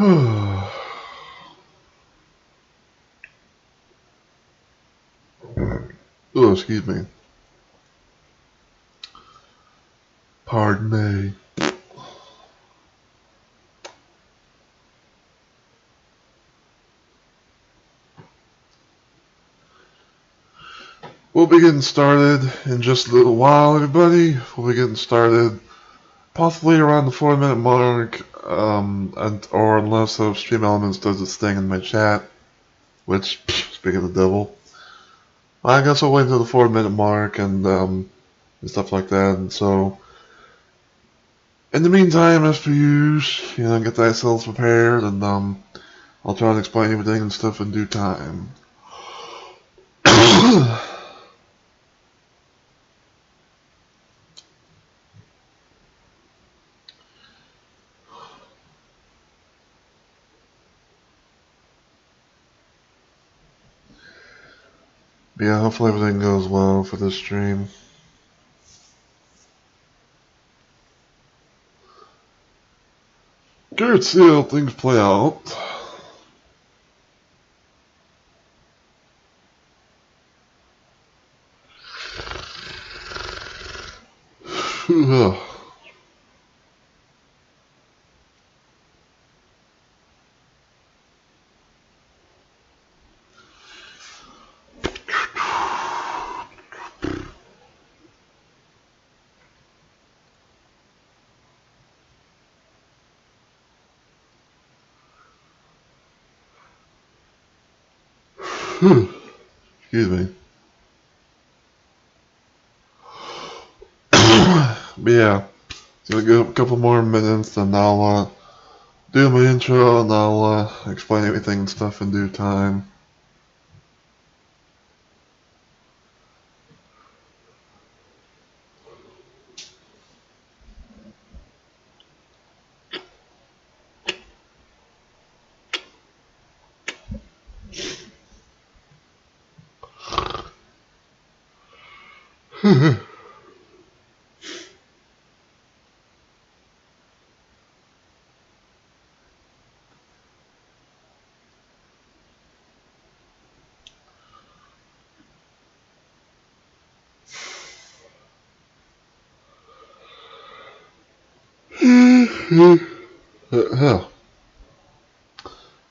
Oh, excuse me. Pardon me. We'll be getting started in just a little while, everybody. We'll be getting started possibly around the 4-minute mark, or unless Stream Elements does its thing in my chat, which, speaking of the devil, I guess I'll wait until the 4-minute mark and stuff like that. And so, in the meantime, as per usual, get thyself prepared, and I'll try to explain everything and stuff in due time. But yeah, hopefully everything goes well for this stream. Curious to see how things play out. Excuse me. But yeah, gonna give a couple more minutes and I'll do my intro and I'll explain everything and stuff in due time.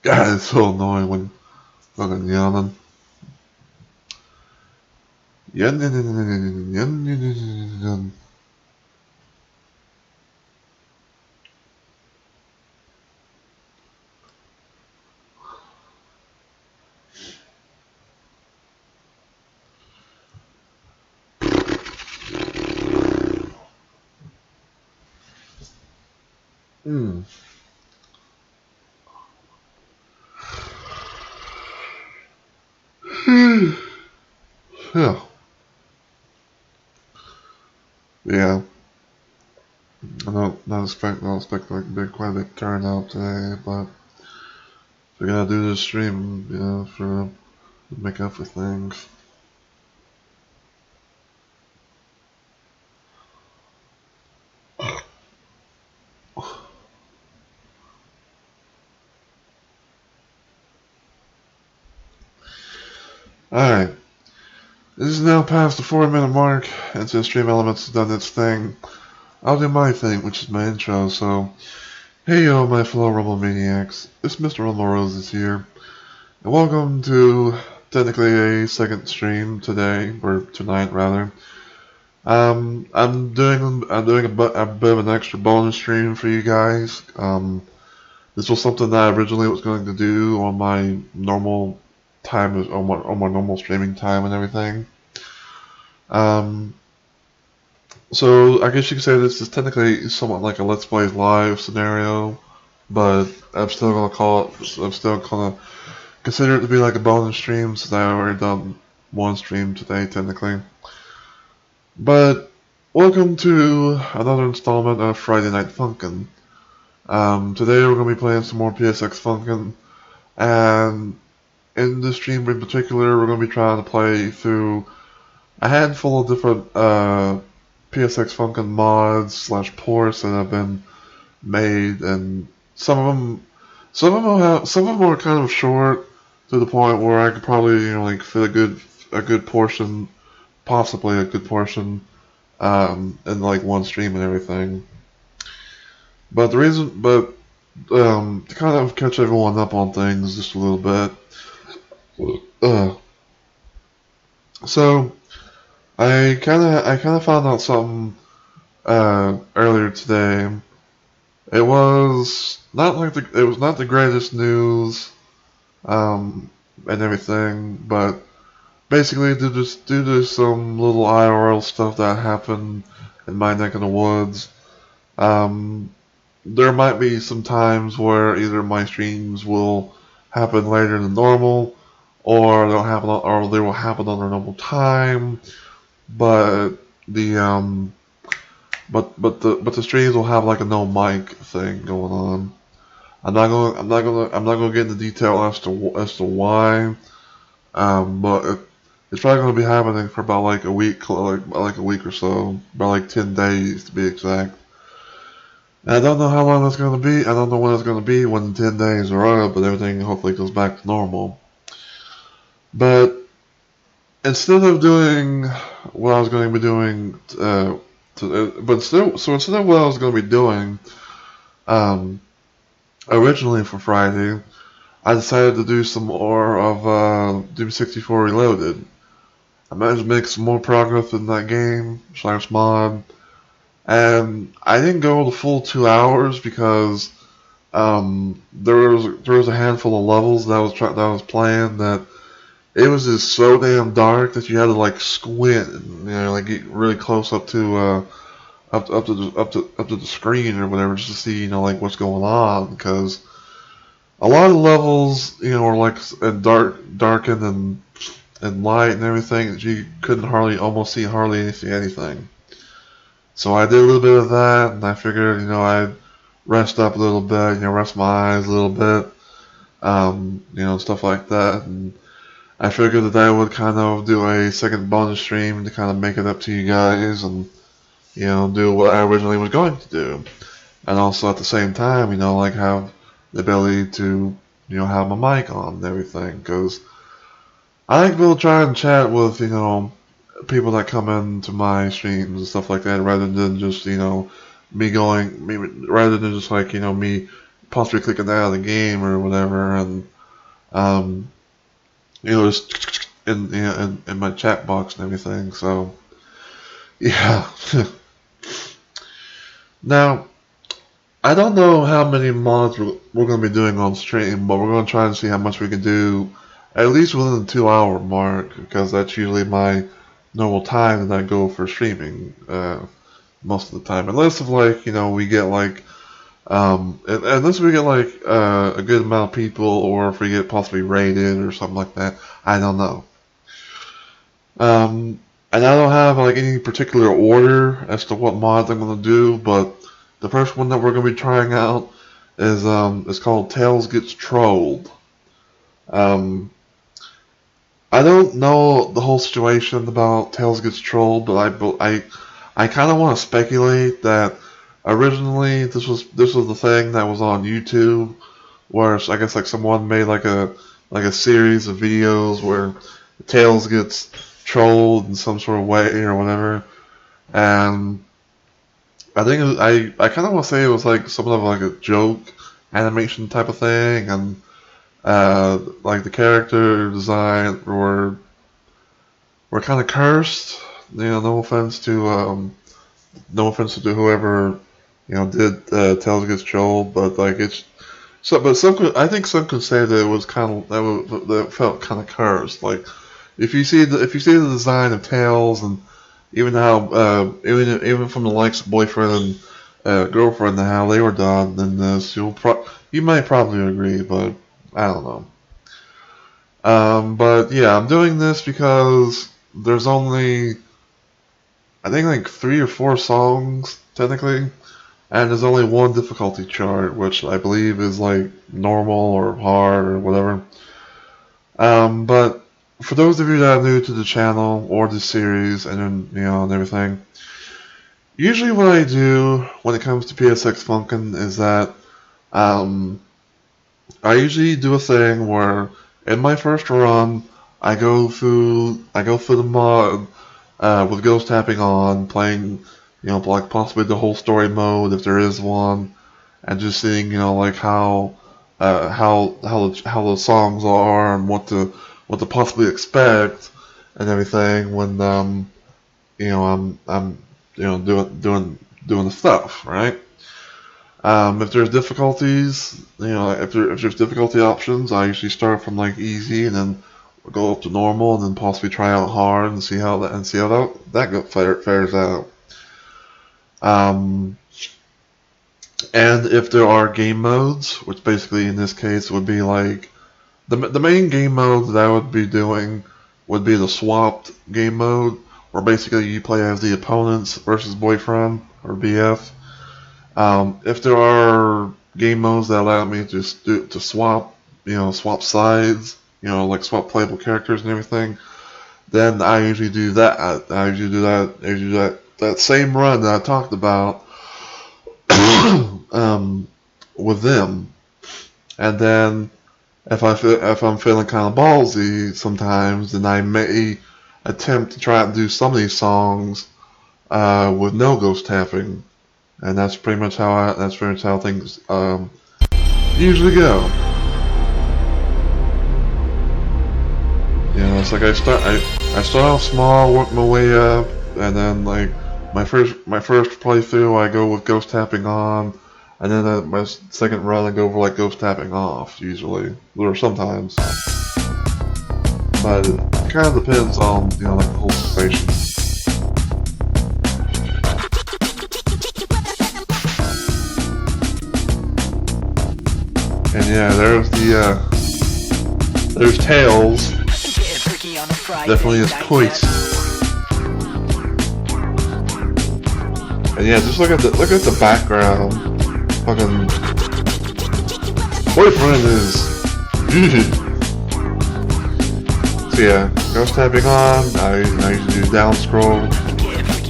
God, it's so annoying when fucking yelling. Yeah. Yeah. I don't expect like quite a big turnout today, but we gotta do this stream, for make up for things. Alright. This is now past the 4-minute mark, and since Stream Elements has done its thing, I'll do my thing, which is my intro, so hey yo, my fellow Rumble Maniacs, it's Mr. Rumble Roses here, and welcome to technically a second stream today, or tonight rather. I'm doing a bit of an extra bonus stream for you guys. This was something that I originally was going to do on my normal time, on my normal streaming time and everything. So I guess you could say this is technically somewhat like a Let's Play Live scenario, but I'm still gonna consider it to be like a bonus stream since I already done one stream today technically. But welcome to another installment of Friday Night Funkin'. Today we're gonna be playing some more PSX Funkin', and in this stream in particular, we're gonna be trying to play through a handful of different PSX Funkin' mods / ports that have been made, and some some of them are kind of short to the point where I could probably like fit a good portion, possibly a good portion, in like one stream and everything. But to kind of catch everyone up on things just a little bit. Uh, so I kind of found out something earlier today. It was not the greatest news and everything, but basically due to some little IRL stuff that happened in my neck of the woods, there might be some times where either my streams will happen later than normal, or they will happen on their normal time, but the streams will have like a no mic thing going on. I'm not gonna get into detail as to why, but it's probably gonna be happening for about like a week, like a week or so, about like 10 days to be exact. And I don't know how long that's gonna be. I don't know when it's gonna be when the 10 days are up, but everything hopefully goes back to normal. But instead of doing what I was going to be doing, instead of what I was going to be doing, originally for Friday, I decided to do some more of Doom 64 Reloaded. I managed to make some more progress in that game / mod, and I didn't go the full 2 hours because there was a handful of levels that I was playing that it was just so damn dark that you had to like squint and like get really close up to the screen or whatever just to see like what's going on, because a lot of the levels are like darkened and light and everything that you couldn't almost see anything. So I did a little bit of that, and I figured I'd rest up a little bit, rest my eyes a little bit, stuff like that. And I figured that I would kind of do a second bonus stream to kind of make it up to you guys and, do what I originally was going to do. And also at the same time, like have the ability to, have my mic on and everything. Because I like to be able to try and chat with, people that come into my streams and stuff like that, rather than just, rather than just like, me possibly clicking out of the game or whatever. And, just in my chat box and everything. So, yeah. Now, I don't know how many mods we're going to be doing on stream, but we're going to try and see how much we can do, at least within the 2 hour mark, because that's usually my normal time that I go for streaming most of the time. Unless if we get like unless we get like a good amount of people, or if we get possibly raided or something like that. I don't know. And I don't have like any particular order as to what mods I'm going to do, but the first one that we're going to be trying out is it's called Tails Gets Trolled. I don't know the whole situation about Tails Gets Trolled, but I kind of want to speculate that originally this was the thing that was on YouTube, where I guess like someone made like a series of videos where Tails gets trolled in some sort of way or whatever, and I think I kind of want to say it was like somewhat of like a joke animation type of thing, and like the character design were kind of cursed. No offense to whoever did Tails Gets Trolled, but like it's so. But I think some could say that it was that felt kind of cursed. Like if you see the design of Tails, and even how even from the likes of boyfriend and girlfriend and how they were done in this, you might probably agree, but I don't know. But yeah, I'm doing this because there's only, I think, like 3 or 4 songs technically, and there's only one difficulty chart, which I believe is like normal or hard or whatever. But for those of you that are new to the channel or the series and and everything, usually what I do when it comes to PSX Funkin' is that I usually do a thing where in my first run, I go through the mod with ghost tapping on, playing, like possibly the whole story mode if there is one, and just seeing, like how the songs are and what to possibly expect and everything when I'm doing the stuff, right? If there's difficulties, if there's difficulty options, I usually start from like easy and then go up to normal and then possibly try out hard and see how fares out. Um, and if there are game modes, which basically in this case would be like the main game mode that I would be doing would be the swapped game mode, where basically you play as the opponent's versus boyfriend or BF. If there are game modes that allow me to swap, swap sides, like swap playable characters and everything, then I usually do that. I usually do that same run that I talked about with them. And then if I'm feeling kind of ballsy sometimes, then I may attempt to try and do some of these songs with no ghost tapping, and that's pretty much how things usually go. It's like I start off small, work my way up, and then like my first playthrough I go with ghost tapping on, and then my second run I go for like ghost tapping off usually, or sometimes. But it kind of depends on like the whole situation. And yeah, there's Tails. Definitely is poised. And yeah, just look at the background. Fucking boyfriend is. So yeah, ghost tapping on. I usually do down scroll.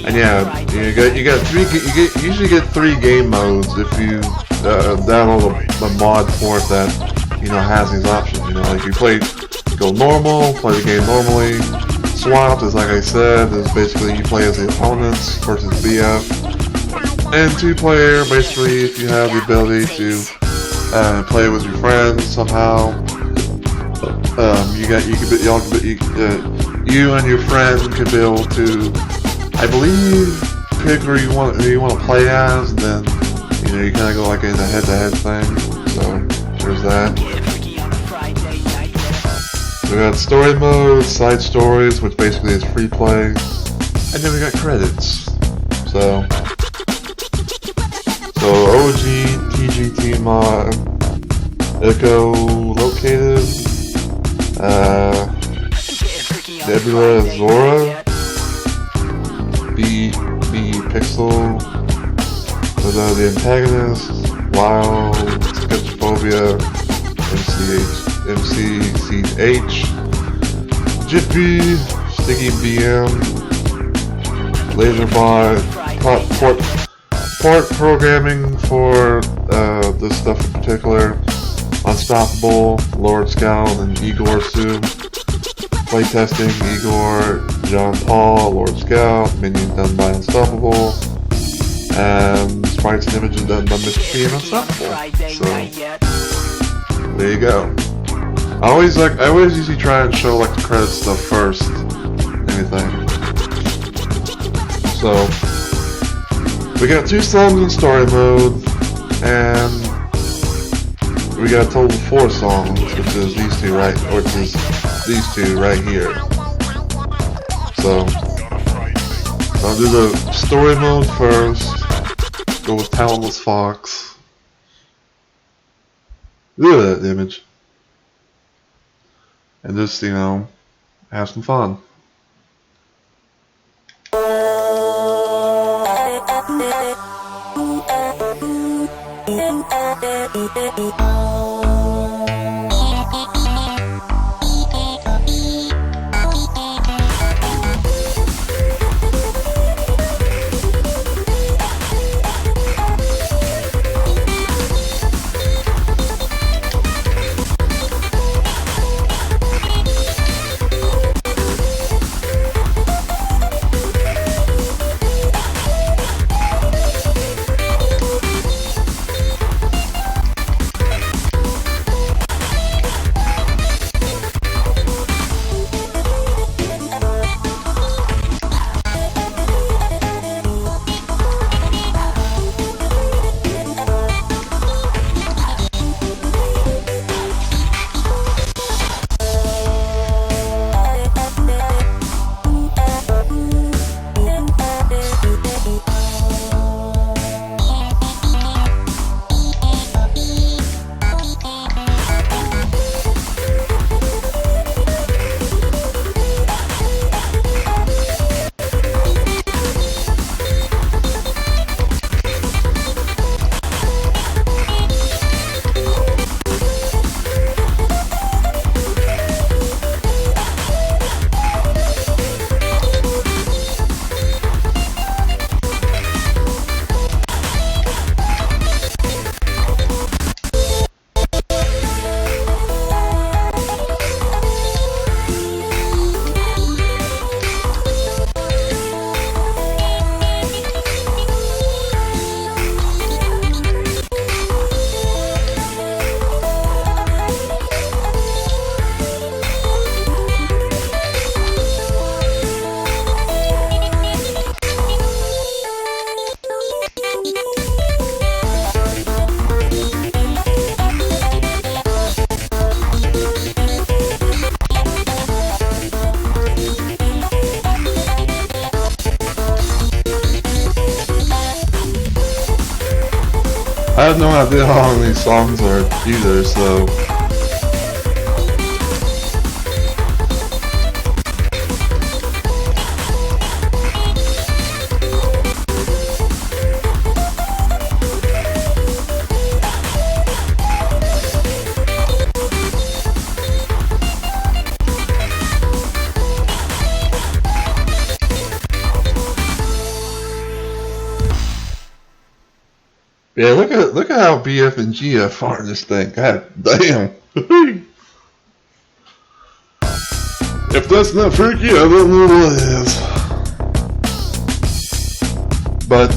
And yeah, you usually get 3 game modes if you download the mod for it that has these options. Like you go normal, play the game normally. Swapped is like I said, is basically you play as the opponents versus BF. And 2-player, basically if you have the ability to play with your friends somehow. You and your friend can be able to, I believe, pick who you want to play as, and then you kind of go like in a head-to-head thing. So there's that. We got story mode, side stories, which basically is free play, and then we got credits. So OG TGT mod, Echo-located, Nebula Zora, B Pixel, the antagonist, Wild, Sketchphobia, MCCH, Jiffy, Sticky BM, Laserbot, port programming for this stuff in particular, Unstoppable, Lord Scout, and Igor Sue. Playtesting, Igor, John Paul, Lord Scout, minions done by Unstoppable, and sprites and images done by Mr. P and Unstoppable. So there you go. I always usually try and show like the credit stuff first, anything. So we got 2 songs in story mode, and we got a total of 4 songs, which is these two right here. So I'll do the story mode first. Go with Talentless Fox. Look at that image. And just, have some fun. I have no idea how long these songs are either, so. Yeah, look at how BF and GF are in this thing. God damn. If that's not freaky, I don't know what is. But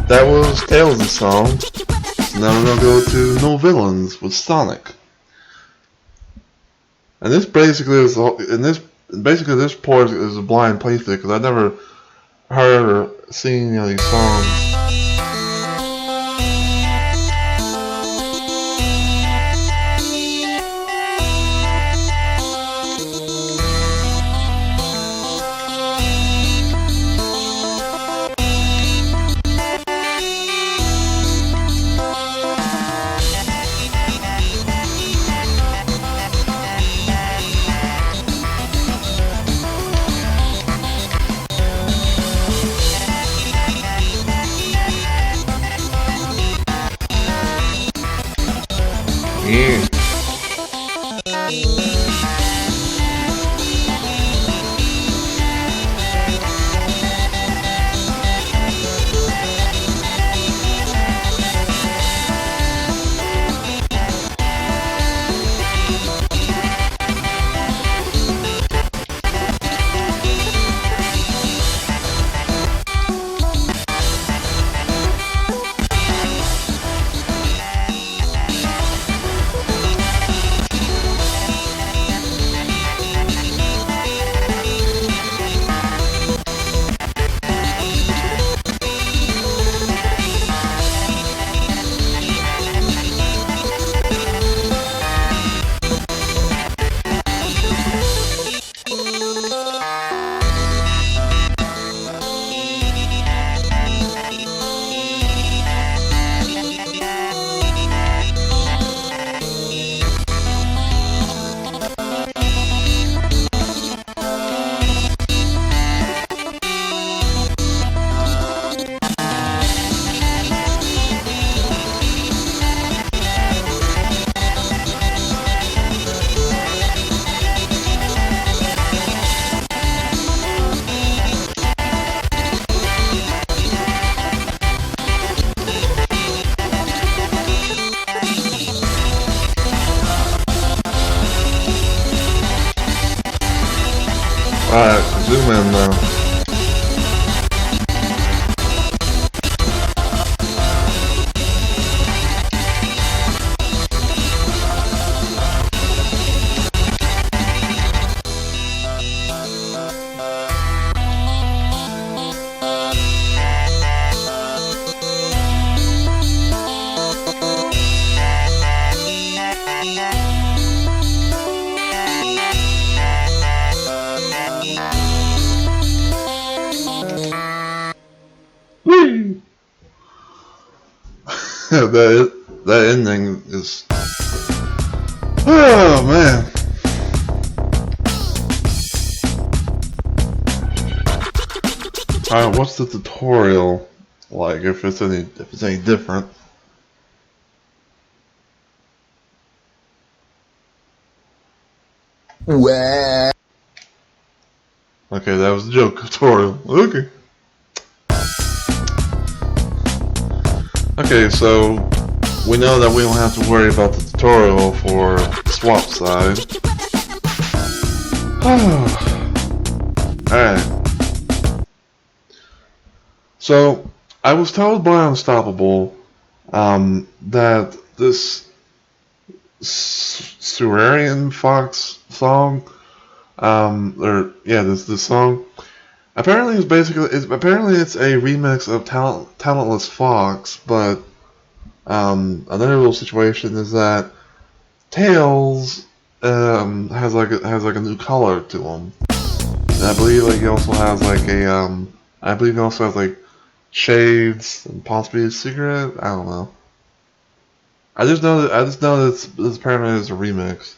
that was Tails' song. So now we're gonna go to No Villains with Sonic. And this basically is this port is a blind playthrough because I never heard or seen any of these songs. Yeah. Alright, zoom in now. Whee! that ending is. Oh man. Alright, what's the tutorial like? If it's any different. Well. Okay, that was the joke tutorial. Okay. Okay, so we know that we don't have to worry about the tutorial for swap side. Alright. So, I was told by Unstoppable that this Surian Fox song, this song, apparently it's a remix of Talentless Fox, but another little situation is that Tails has like a new color to him, and I believe he also has like shades and possibly a cigarette. I don't know. I just know that this apparently is a remix.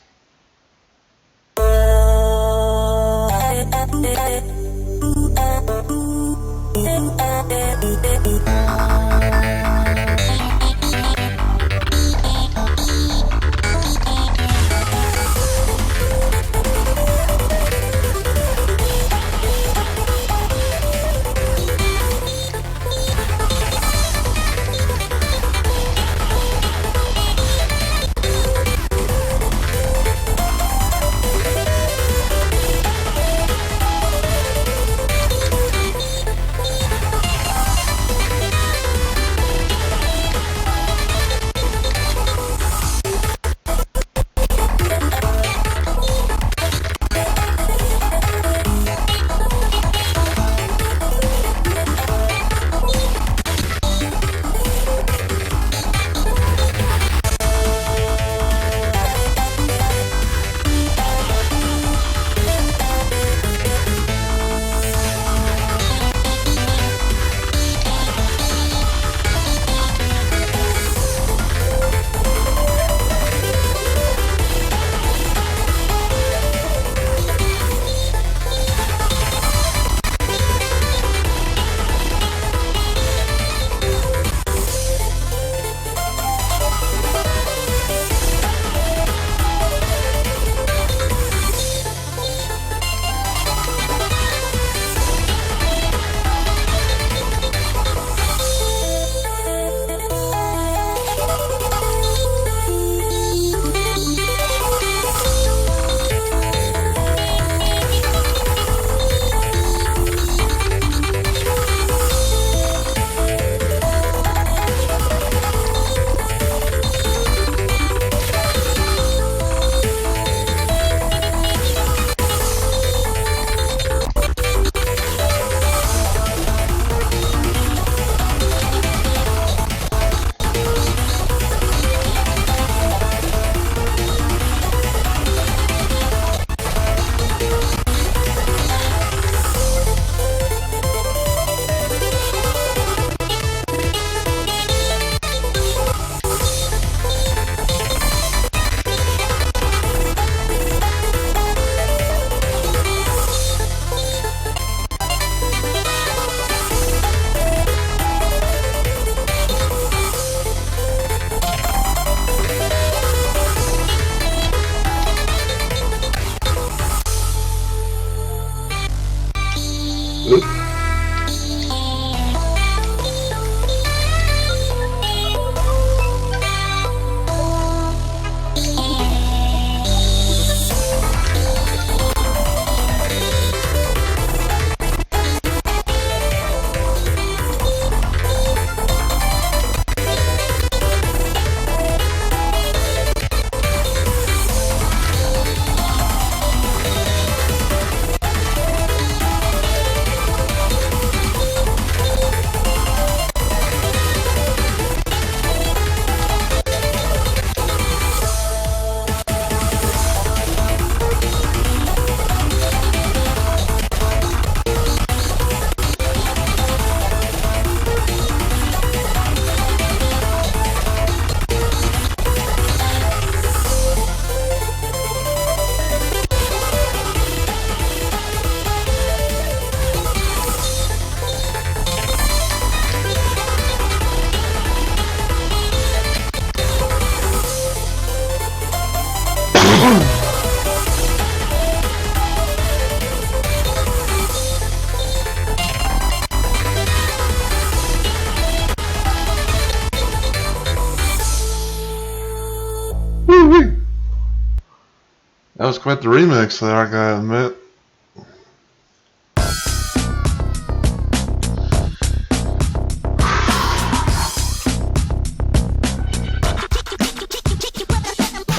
That was quite the remix there, I gotta admit.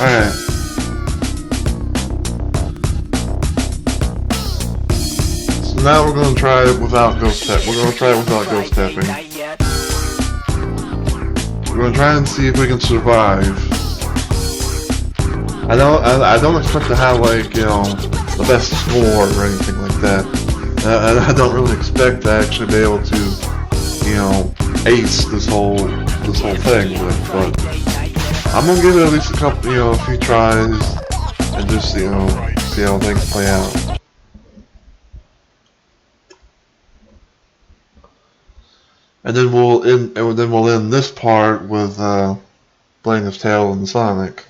Alright. So now we're gonna try it without ghost tap. We're gonna try it without ghost tapping. We're gonna try and see if we can survive. I don't expect to have, like, you know, the best score or anything like that. I don't really expect to actually be able to, you know, ace this whole thing with, but I'm gonna give it at least a couple, a few tries, and just, see how things play out. And then we'll end this part with playing as Tails and Sonic.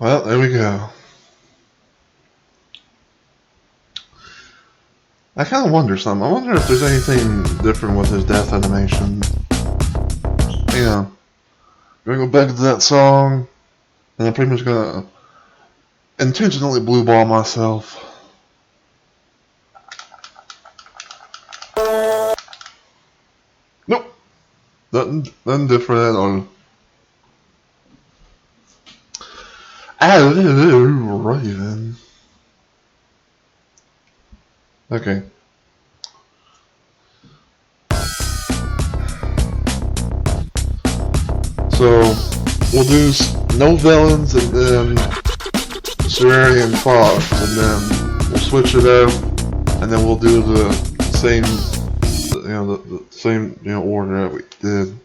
Well, there we go. I kind of wonder something. I wonder if there's anything different with his death animation. I'm gonna go back to that song, and I'm pretty much gonna intentionally blue ball myself. Nope. Nothing different at all. Right then. Okay. So we'll do no villains and then Swery and Fox, and then we'll switch it up, and then we'll do the same, the same order that we did.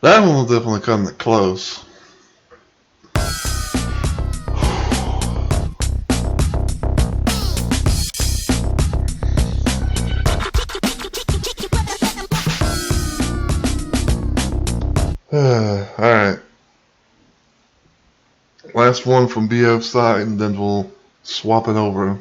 That one will definitely come close. Alright. Last one from BO's side, and then we'll swap it over.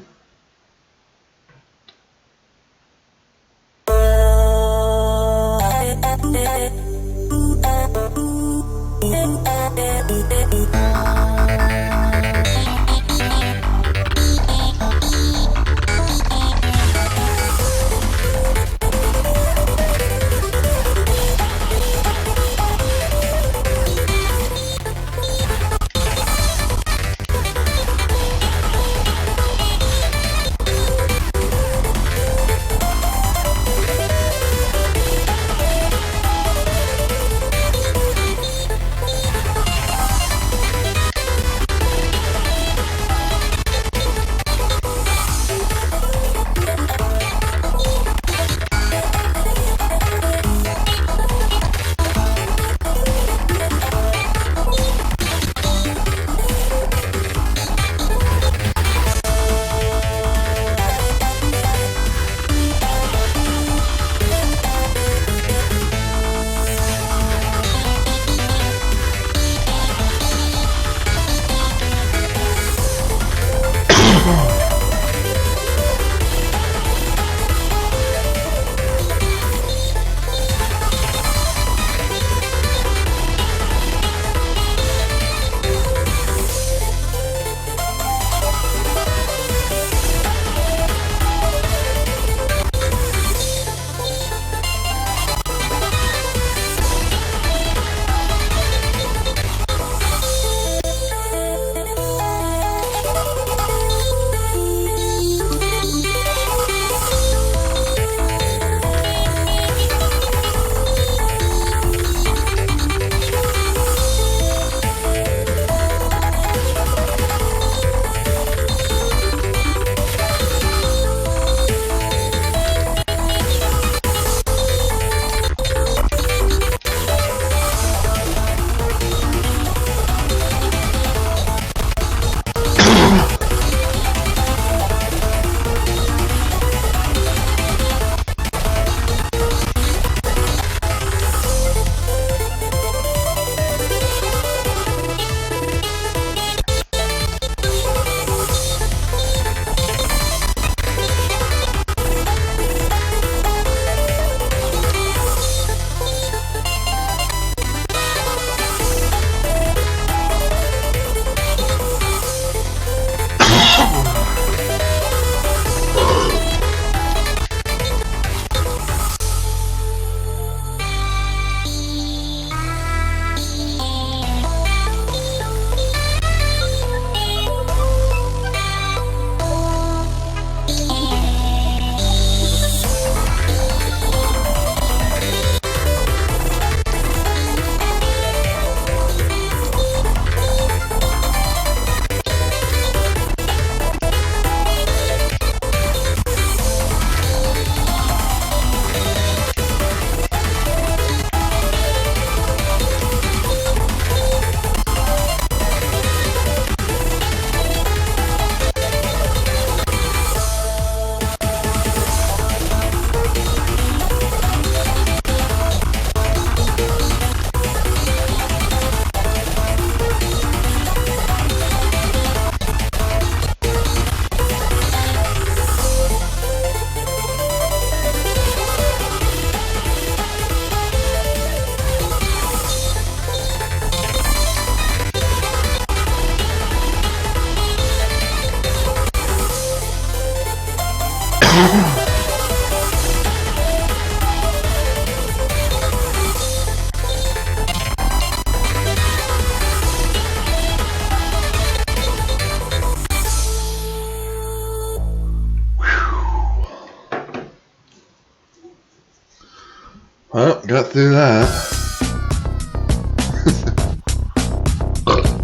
Well, got through that.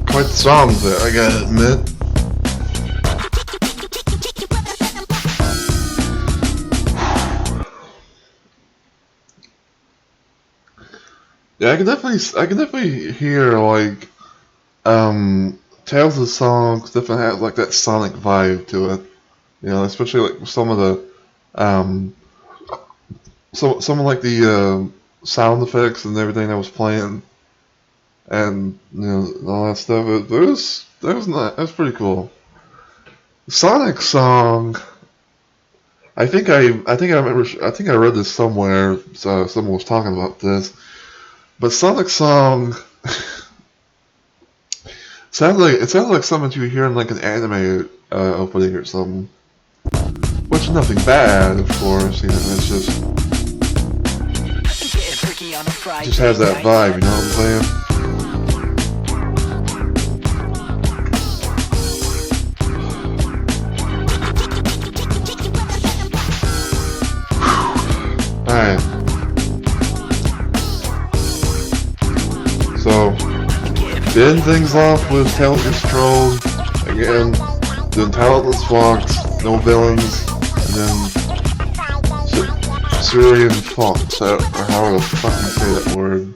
Quite the songs there, I gotta admit. Yeah, I can definitely hear like Tales of Songs definitely has like that Sonic vibe to it. You know, especially like some of the um some of like the sound effects and everything that was playing, and you know all that stuff. That was pretty cool. Sonic song. I think I remember. I think I read this somewhere. So someone was talking about this. But Sonic song sounds like something you hear in like an anime opening or something. Which is nothing bad, of course. You know, it's just has that vibe. You know what I'm saying? Alright. So, to end things off with Talentless Trolls, again, then Talentless Fox, no villains, and then Syrian Fox, or however the fuck you say that word.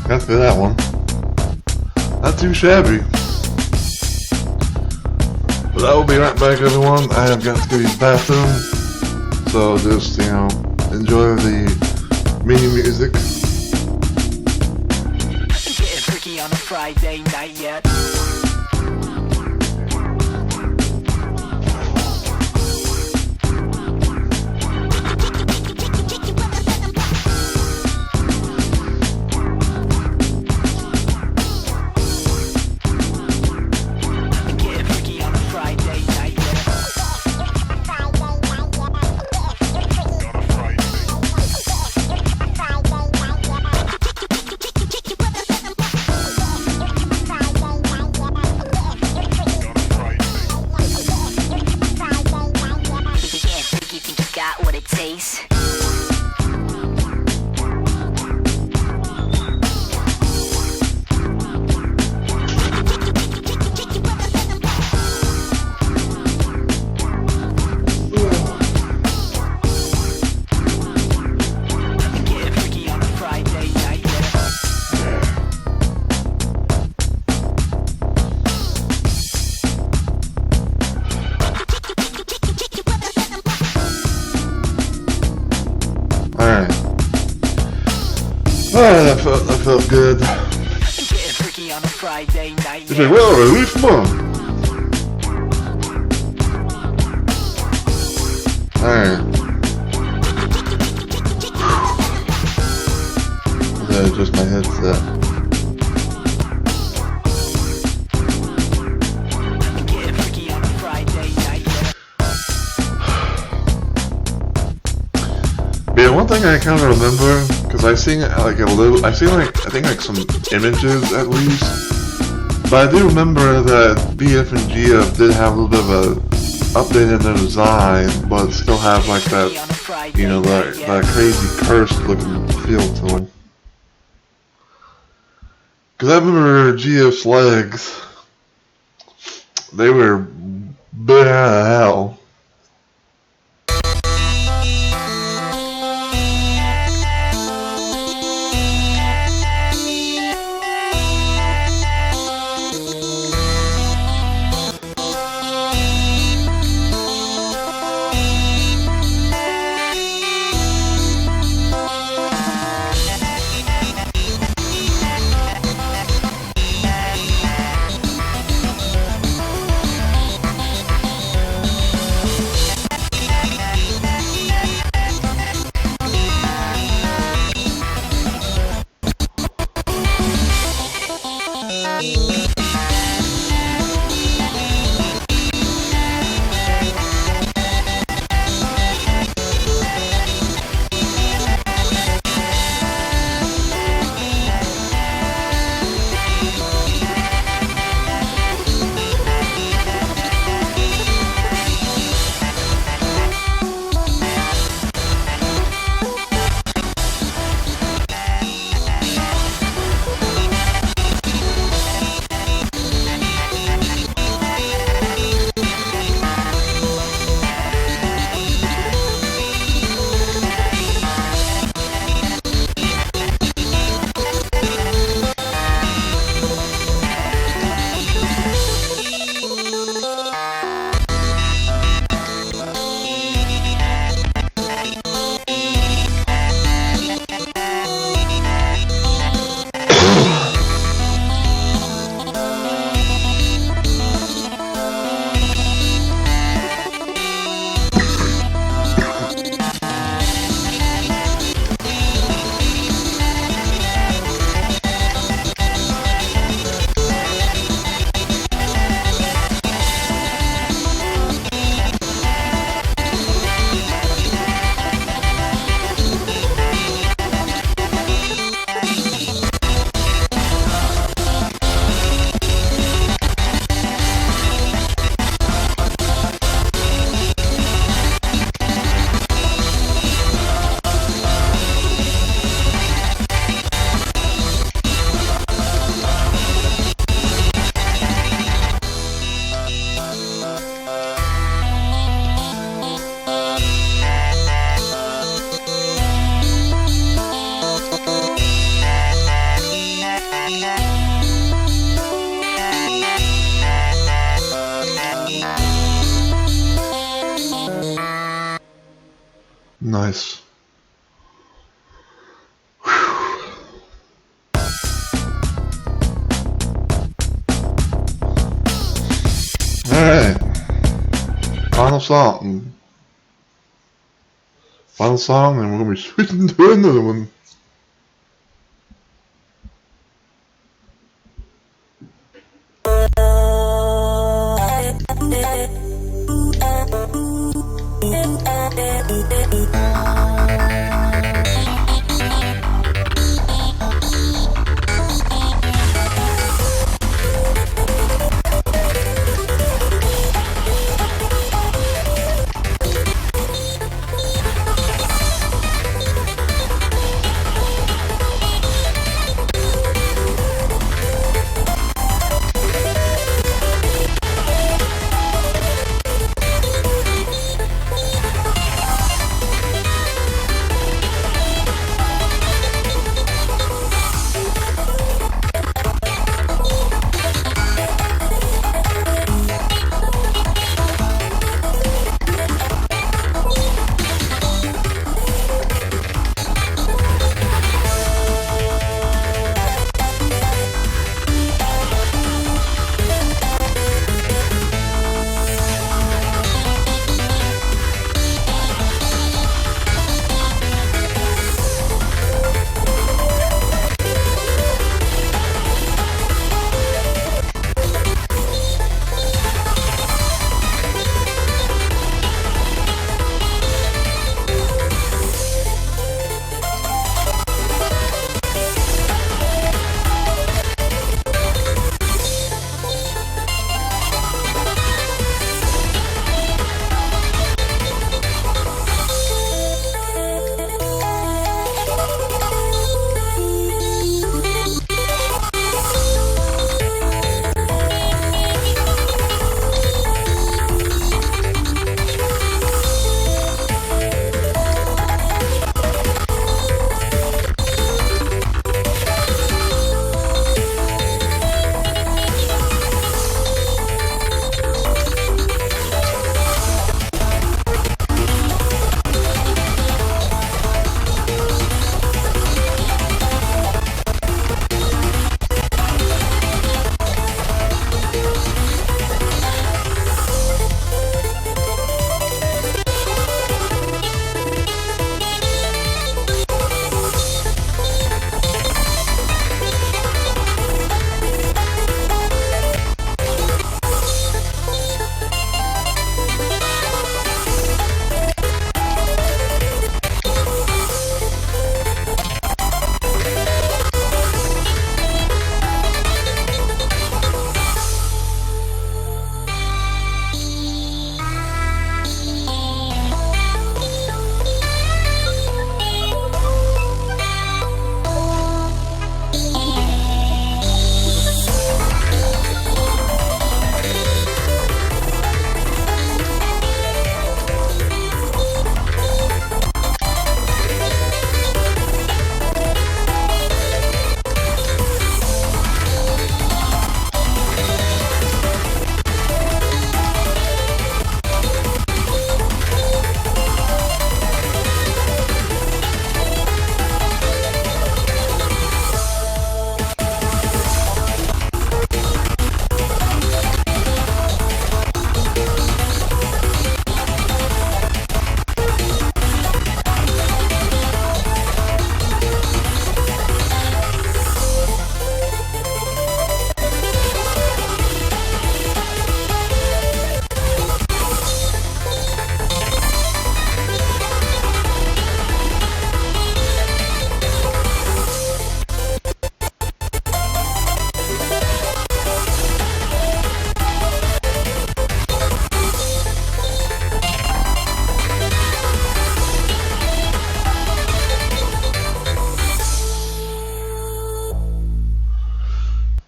Got through that one. Not too shabby. But I will be right back, everyone. I have got to go use the bathroom. So just, you know, enjoy the mini music. Getting freaky on a Friday night yet. got what it takes. Getting freaky on a Friday night, yeah. Alright. Alright, that felt good. Getting freaky on a Friday night, You say, yeah. well, at least one. Alright. That is just my headset. Getting freaky on a Friday night, yeah. Yeah, one thing I kind of remember, because I seen like a little, I think like some images at least, but I do remember that BF and GF did have a little bit of a update in their design, but still have like that, On a Friday you know, night, that crazy cursed looking feel to them. Because I remember GF's legs, they were big out of hell. Nice. Alright. Final song. Final song, and we're gonna be switching to another one.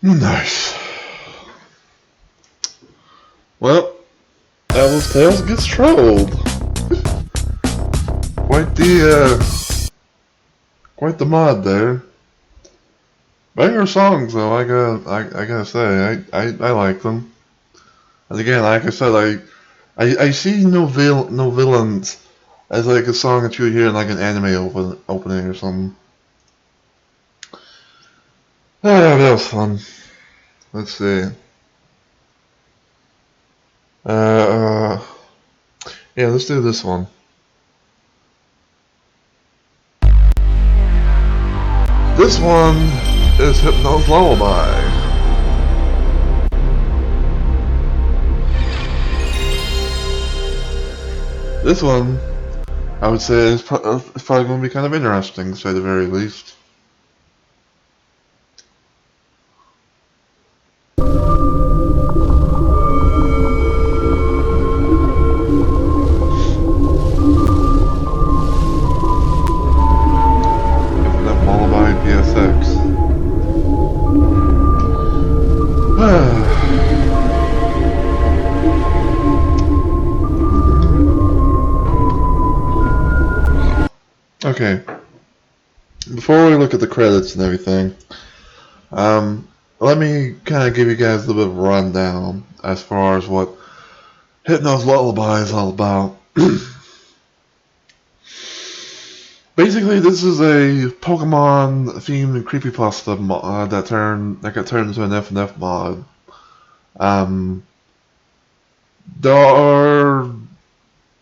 Nice. Well, that was Tails Gets Trolled. Quite the mod there. Banger songs though, I gotta say, I like them. And again, like I said, I see no villains as like a song that you would hear in like an anime opening or something. Ah, that was fun. Let's see. Yeah, let's do this one. This one is Hypno's Lullaby. This one, I would say, is probably going to be kind of interesting, to say the very least. Lullaby PSX. Okay, before we look at the credits and everything, let me kind of give you guys a little bit of a rundown as far as what Hypno's Lullaby is all about. Basically, this is a Pokemon-themed creepypasta that got turned into an FNF mod. There are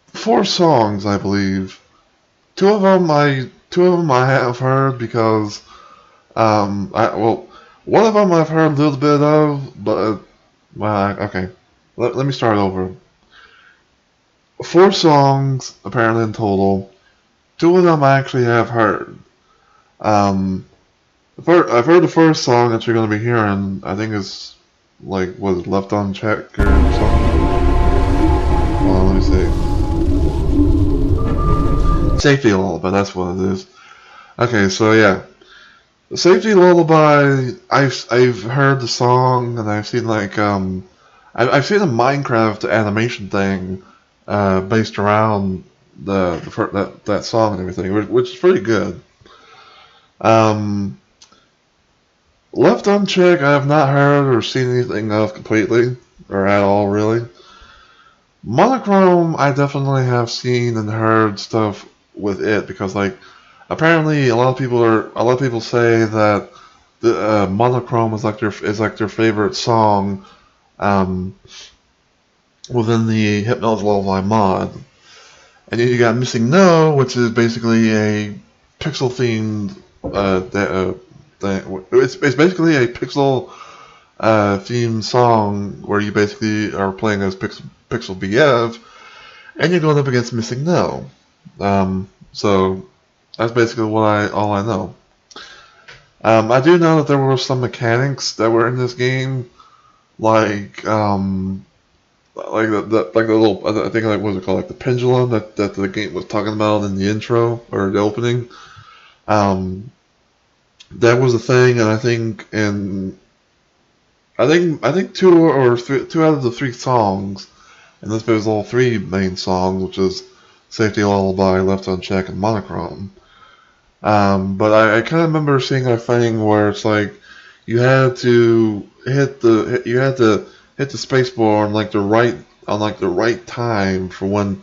4 songs, I believe. Two of them I have heard because one of them I've heard a little bit of, but okay. Let me start over. 4 songs apparently in total. 2 of them I actually have heard. I've heard the first song that you're going to be hearing. I think it's like, was it Left Unchecked or something? Hold on, let me see. Safety Lullaby, that's what it is. Okay, so yeah. The Safety Lullaby, I've heard the song, and I've seen like I've seen a Minecraft animation thing based around that song and everything, which is pretty good. Left Unchecked, I have not heard or seen anything of completely, or at all really. Monochrome, I definitely have seen and heard stuff with it, because like apparently a lot of people say that the Monochrome is like their favorite song within the Hypno's Lullaby mod. And then you got Missing No, which is basically a pixel themed it's basically a pixel themed song where you basically are playing as Pixel BF, and you're going up against Missing No. So that's basically all I know. I do know that there were some mechanics that were in this game, like the little, I think, like, what was it called, like the pendulum that the game was talking about in the intro or the opening. That was a thing, and I think 2 out of the 3 songs, and this was all 3 main songs, which is Safety Lullaby, Left Unchecked, and Monochrome. But I kind of remember seeing a thing where it's like you had to hit the spacebar on like the right time for when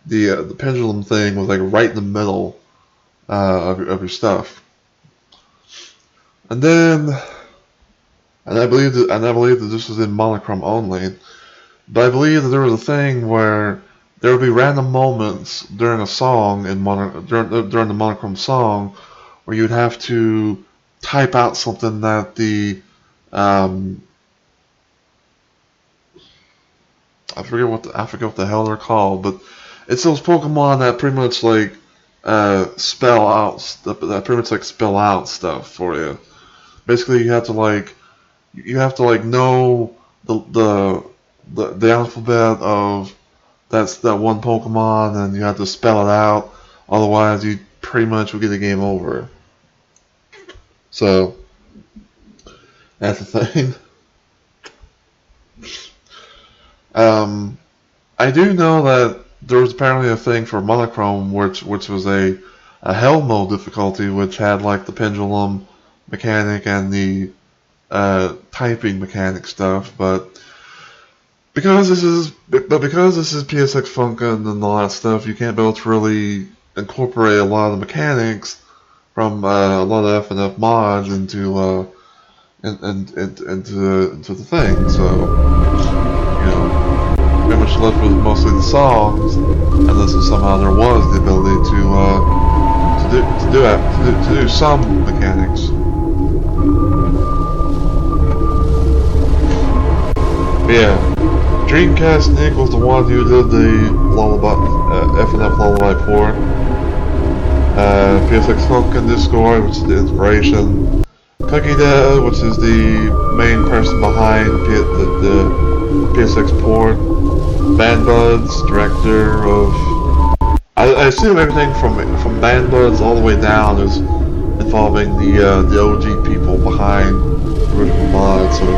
the pendulum thing was like right in the middle of your stuff. And I believe that this was in Monochrome only, but I believe that there was a thing where there would be random moments during a song during the Monochrome song where you'd have to type out something that the I forget what the hell they're called, but it's those Pokemon that pretty much like spell out stuff for you. Basically, you have to like know the alphabet of that one Pokemon, and you have to spell it out. Otherwise, you pretty much will get the game over. So, That's the thing. I do know that there was apparently a thing for Monochrome, which was a hell mode difficulty, which had like the pendulum mechanic and the typing mechanic stuff, but because this is PSX Funkin' and all that stuff, you can't be able to really incorporate a lot of the mechanics from a lot of FNF mods into into the thing. So pretty much left with mostly the songs, unless somehow there was the ability to do some mechanics. But yeah, Dreamcast Nick was the one who did the Lullaby, FNF Lullaby port. PSX Funkin' Discord, which is the inspiration. Cookie Dad, which is the main person behind the PSX port. Band Buds, director of... I assume everything from Band Buds all the way down is involving the OG people behind the original mod. So we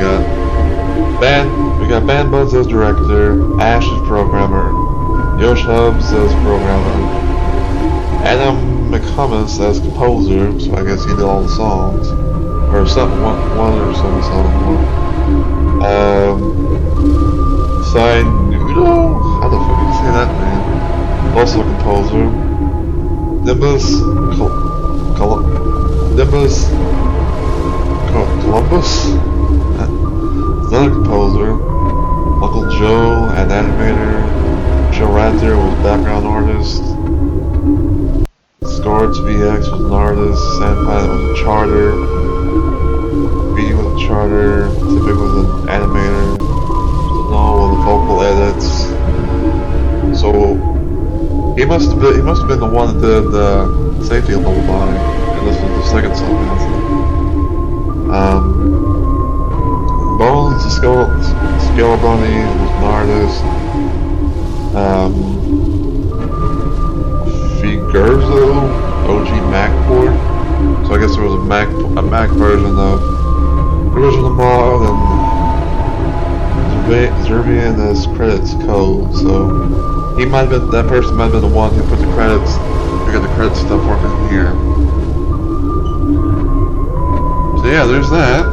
got Band Buds as director, Ash as programmer, Yosh Hubs as programmer, Adam McHummus as composer, so I guess he did all the songs, or something, one or some song. Nudo? How the fuck do you say that, man? Also a composer. Columbus? Another composer. Uncle Joe, an animator. Joe Rather was background artist. Scorch VX was an artist. Sandpilot was a charter. BD was a charter. Typic was an animator. All the vocal edits. So he must have been the one that did the Safety Lullaby, and this was the second song. Bones, the Skeleton Bunny was an artist. Figurzo, OG Mac port. So I guess there was a Mac version of the original mod, and Zerbian as credits code. So that person might have been the one who put the credits, who got the credit stuff working here. So yeah, there's that.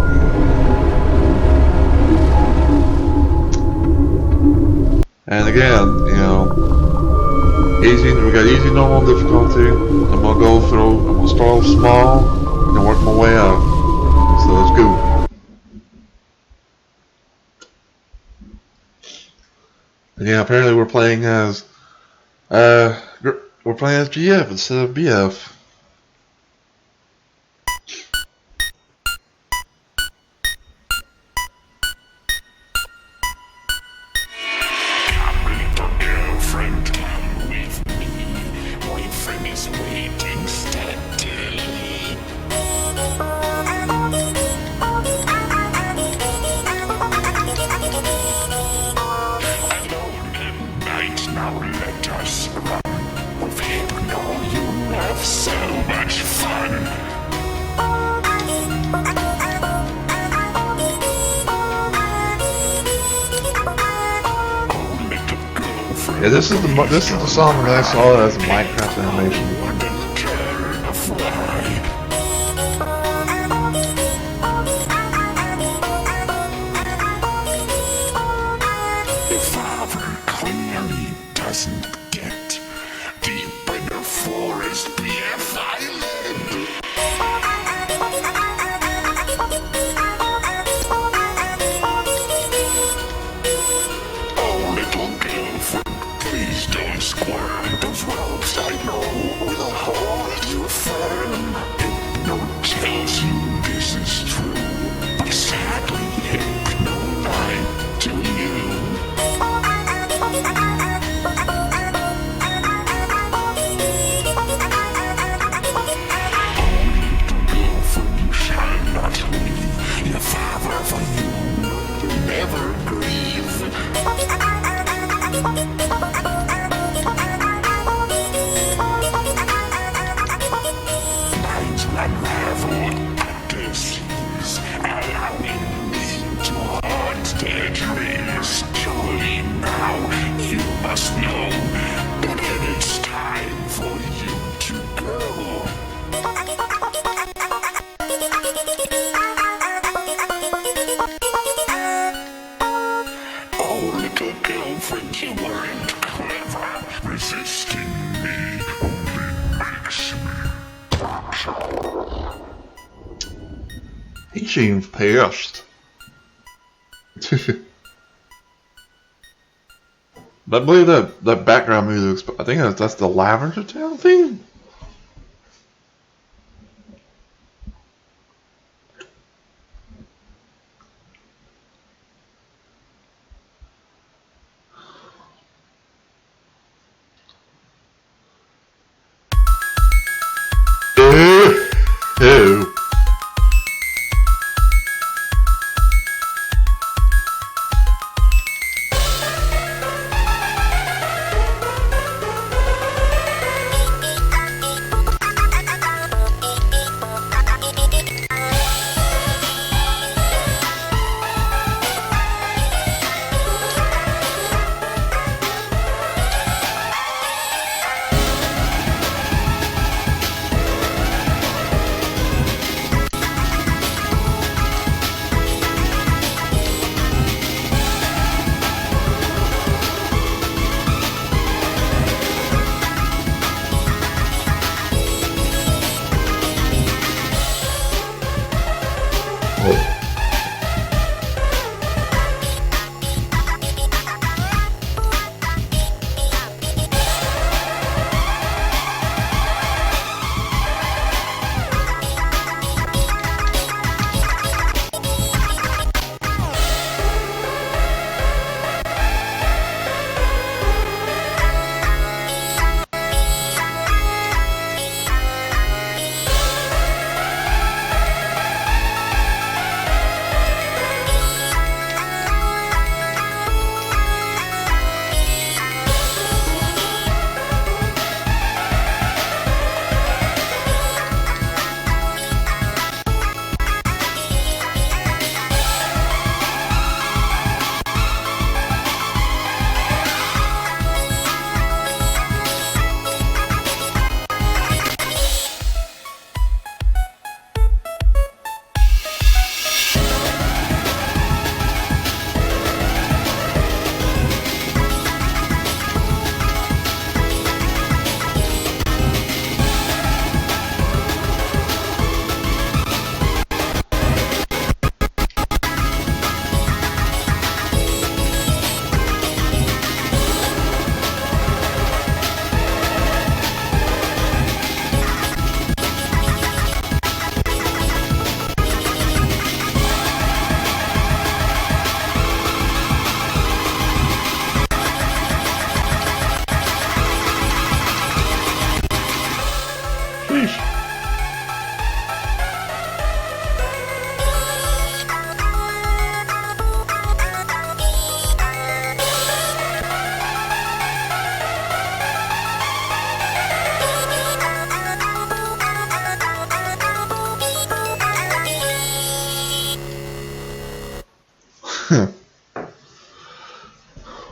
And again, we got easy, normal, difficulty. I'm gonna start off small and work my way up. So let's go. And yeah, apparently we're playing as GF instead of BF. Yeah, this is the song that I saw as a Minecraft animation. The father clearly doesn't get deep in the forest BF Island. Oh, little girlfriend, please don't squirm. Those wolves I know will Bleaching past. I believe that background music, I think that's the Lavender Town theme. Ew.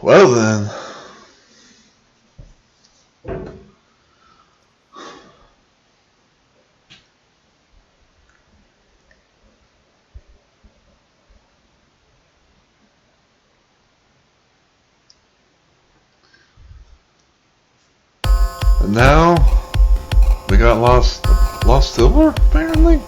Well then. And now we got Lost Silver, apparently.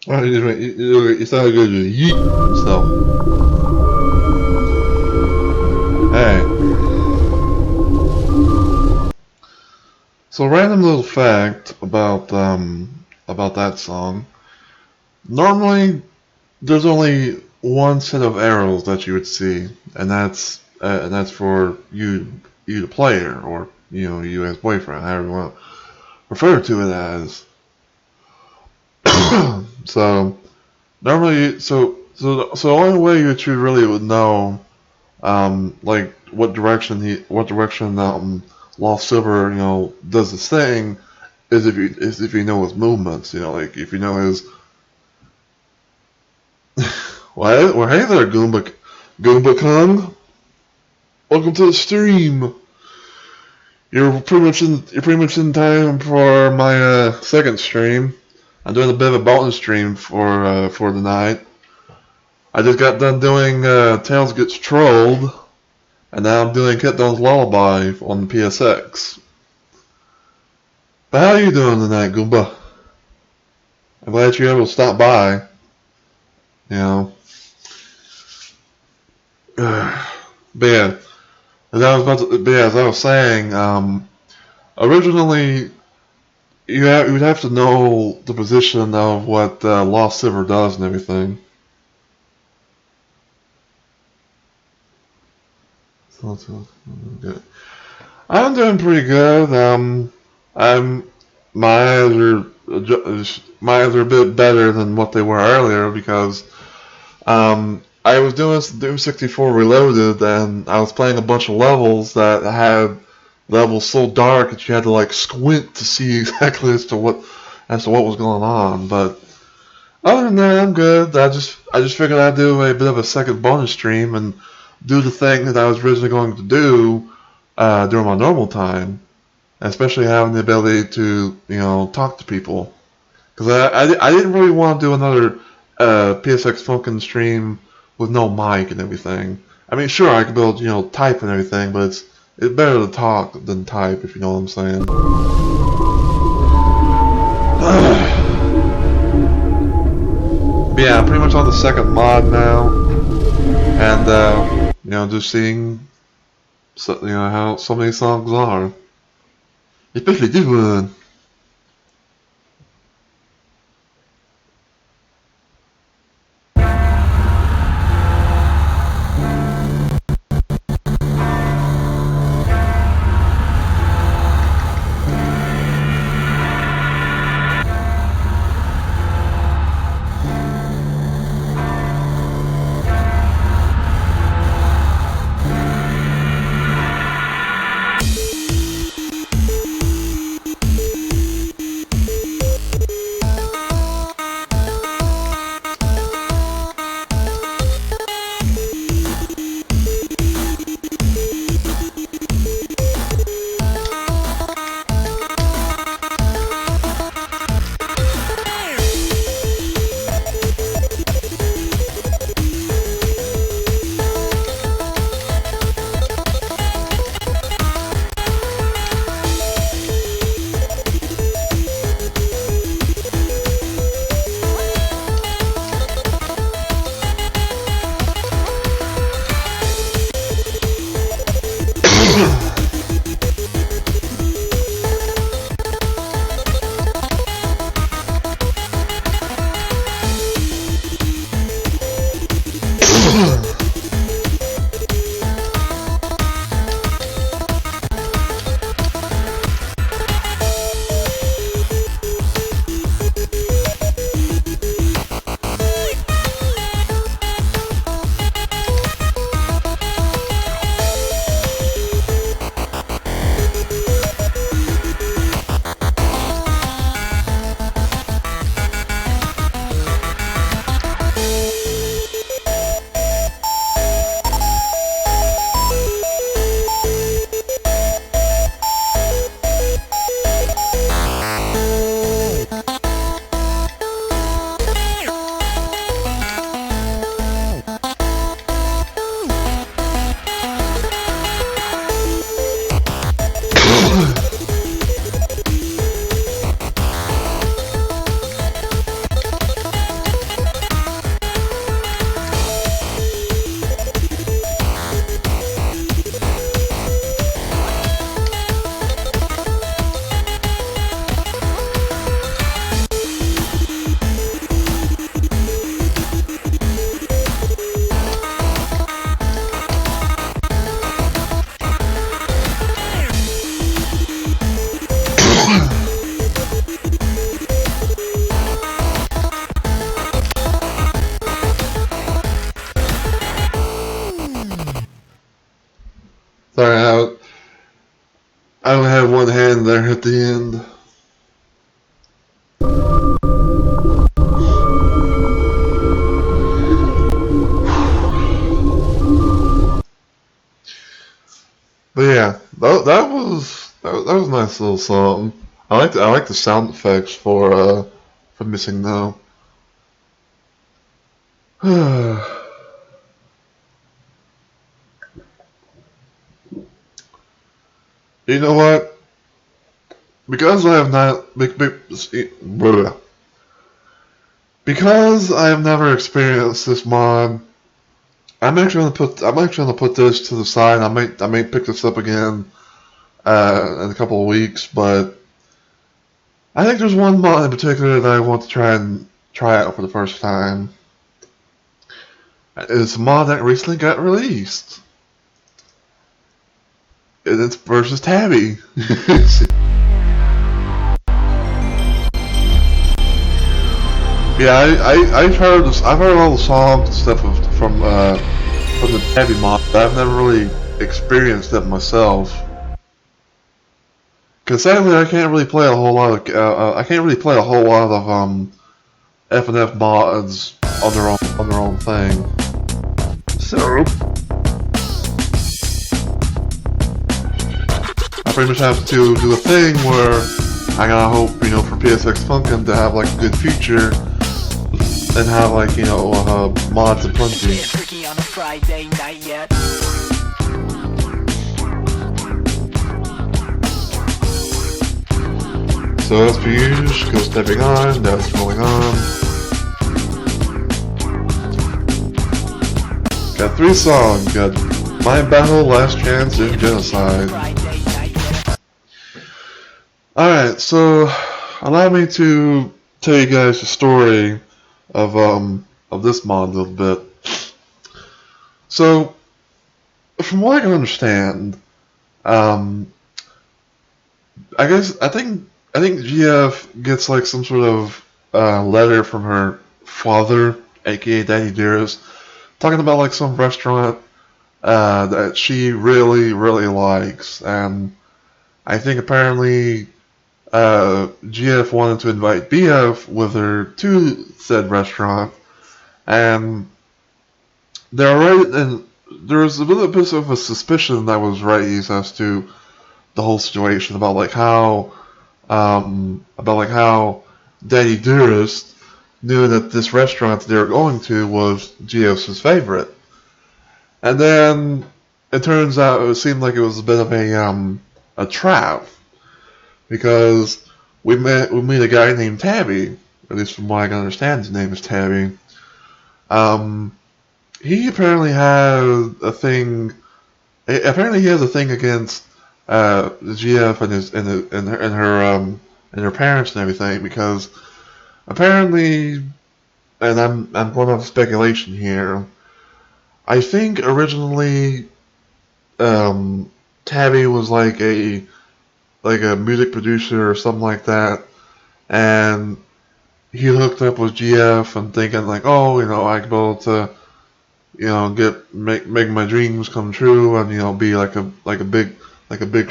Oh, you sound good to yeet stuff. Hey. So random little fact about that song. Normally, there's only one set of arrows that you would see, and that's for you the player, or you as boyfriend, however you want to refer to it as. So normally, so the only way that you really would know, like what direction Lost Silver, does his thing, is if you know his movements, like if you know his. Well, hey there, Goomba Kong. Welcome to the stream. You're pretty much in time for my second stream. I'm doing a bit of a bonus stream for the night. I just got done doing Tails Gets Trolled, and now I'm doing Kitdown's Lullaby on the PSX. But how are you doing tonight, Goomba? I'm glad you're able to stop by. But yeah, as I was saying, originally you would have to know the position of what Lost Silver does and everything. Good. I'm doing pretty good. My eyes are a bit better than what they were earlier because I was doing Doom 64 Reloaded, and I was playing a bunch of levels that had levels so dark that you had to like squint to see exactly as to what was going on. But other than that, I'm good. I just figured I'd do a bit of a second bonus stream and do the thing that I was originally going to do during my normal time, especially having the ability to talk to people. Because I didn't really want to do another PSX Funkin' stream with no mic and everything. I mean, sure, I could build, type and everything, but it's better to talk than type, if you know what I'm saying. But yeah, I'm pretty much on the second mod now, and just seeing, how so many songs are, especially this one. there at the end. But yeah, that was a nice little song. I like the sound effects for Missing No. You know what? Because I have not because I have never experienced this mod, I'm actually gonna put this to the side. I may pick this up again in a couple of weeks, but I think there's one mod in particular that I want to try out for the first time. It's a mod that recently got released. And it's versus Tabby. Yeah, I've heard all the songs and stuff from the Tabby mod, but I've never really experienced it myself. Cause sadly, I can't really play a whole lot of F&F mods on their own thing. So I pretty much have to do a thing where I gotta hope, for PSX Funkin' to have like a good feature and have like, mods aplenty. Freaky on a Friday night yet. So as per usual, go stepping on, that's going on. Got 3 songs, got My Battle, Last Chance, and Genocide. Alright, so allow me to tell you guys the story of this mod a little bit. So, from what I can understand, I think GF gets like some sort of letter from her father, aka Daddy Dearest, talking about like some restaurant that she really, really likes, and I think apparently GF wanted to invite BF with her to said restaurant, and there was a little bit of a suspicion that was raised as to the whole situation about how Daddy Dearest knew that this restaurant they were going to was GF's favorite, and then it turns out it seemed like it was a bit of a trap, because we meet a guy named Tabby, at least from what I can understand his name is Tabby. He apparently has a thing. Apparently he has a thing against the GF and her parents and everything, because apparently, and I'm going off speculation here, I think originally Tabby was like a music producer or something like that, and he hooked up with GF and thinking like, oh, I could be able to, make my dreams come true and be like a big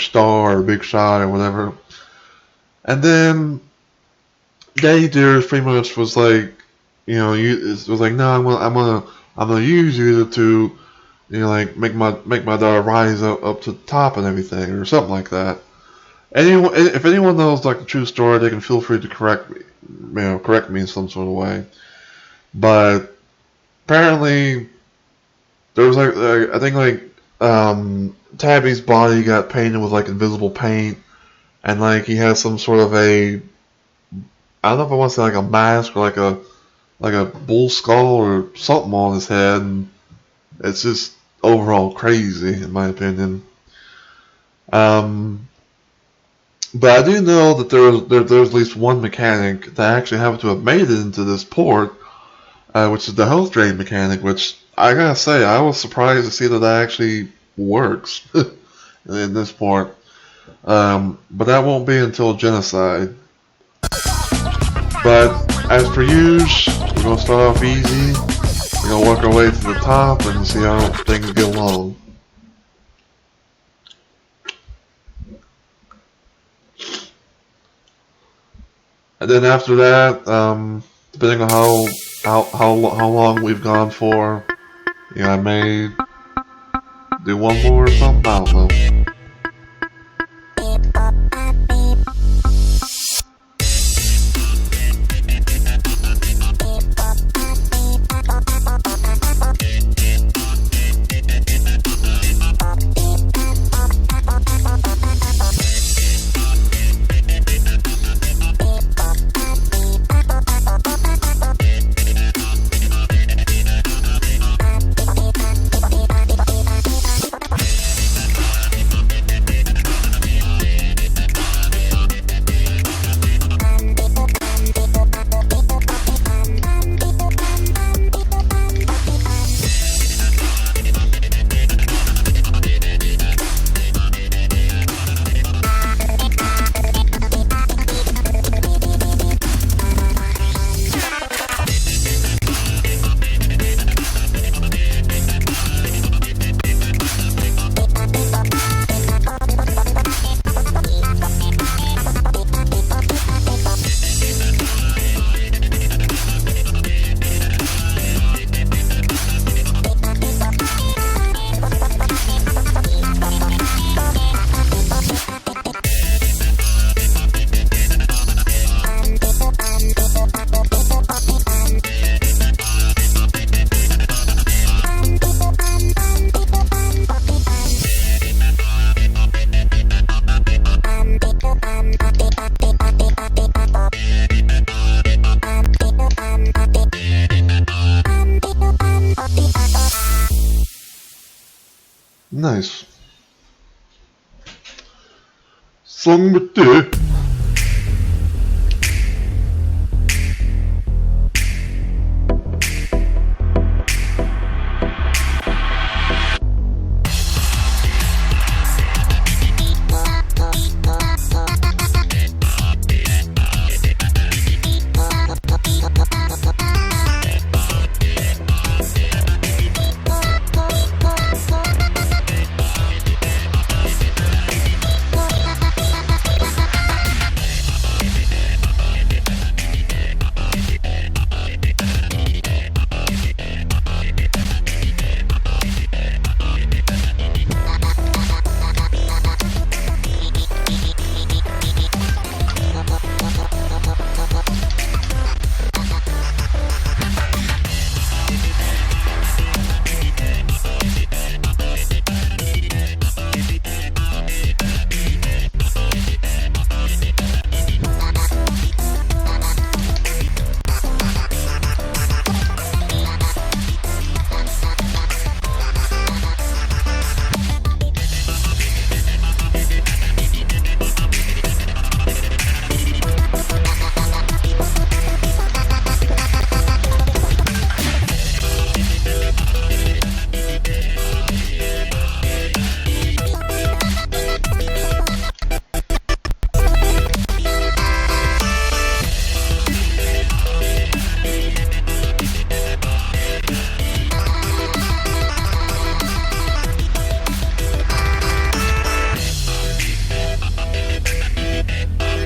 star or a big shot or whatever. And then Daddy Dearest pretty much was like, was like, no, I'm gonna use you to make my daughter rise up to the top and everything, or something like that. If anyone knows like the true story, they can feel free to correct me in some sort of way. But apparently there was I think Tabby's body got painted with like invisible paint, and like he has some sort of I don't know if I want to say like a mask or like a bull skull or something on his head, and it's just overall crazy in my opinion. But I do know that there's at least one mechanic that actually happened to have made it into this port, which is the health drain mechanic, which I gotta say, I was surprised to see that actually works in this port. But that won't be until Genocide. But as per usual, we're gonna start off easy. We're gonna work our way to the top and see how things get along. And then after that, depending on how long we've gone for, I may do one more or something. I don't know. Nice. Song bitti.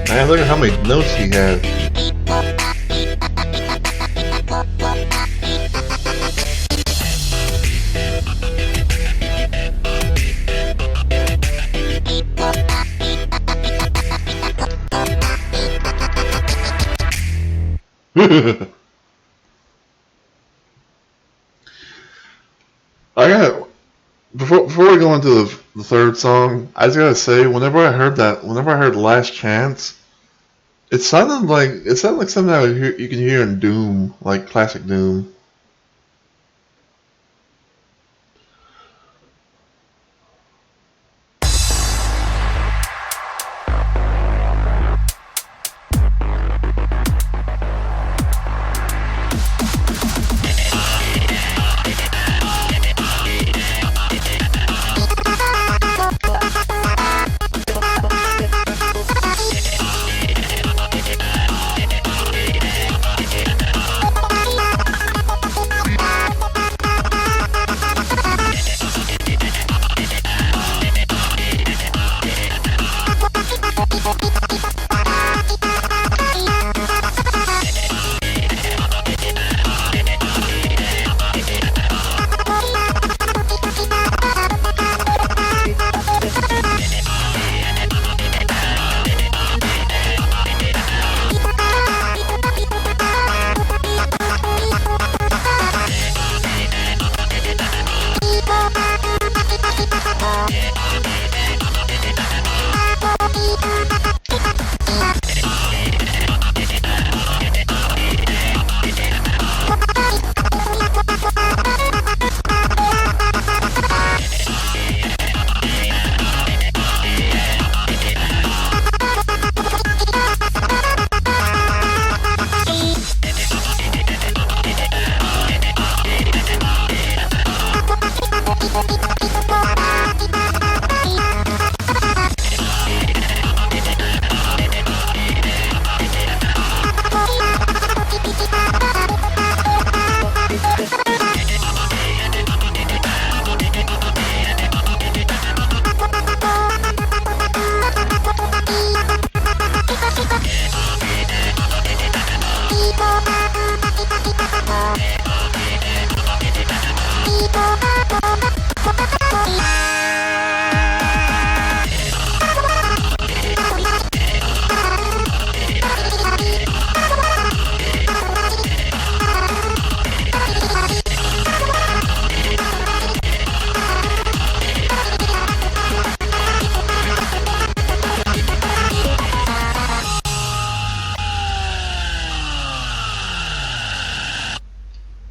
Man, look at how many notes he has. I got before we go into the third song, I just gotta say, whenever I heard Last Chance, it sounded like something that you can hear in Doom, like classic Doom.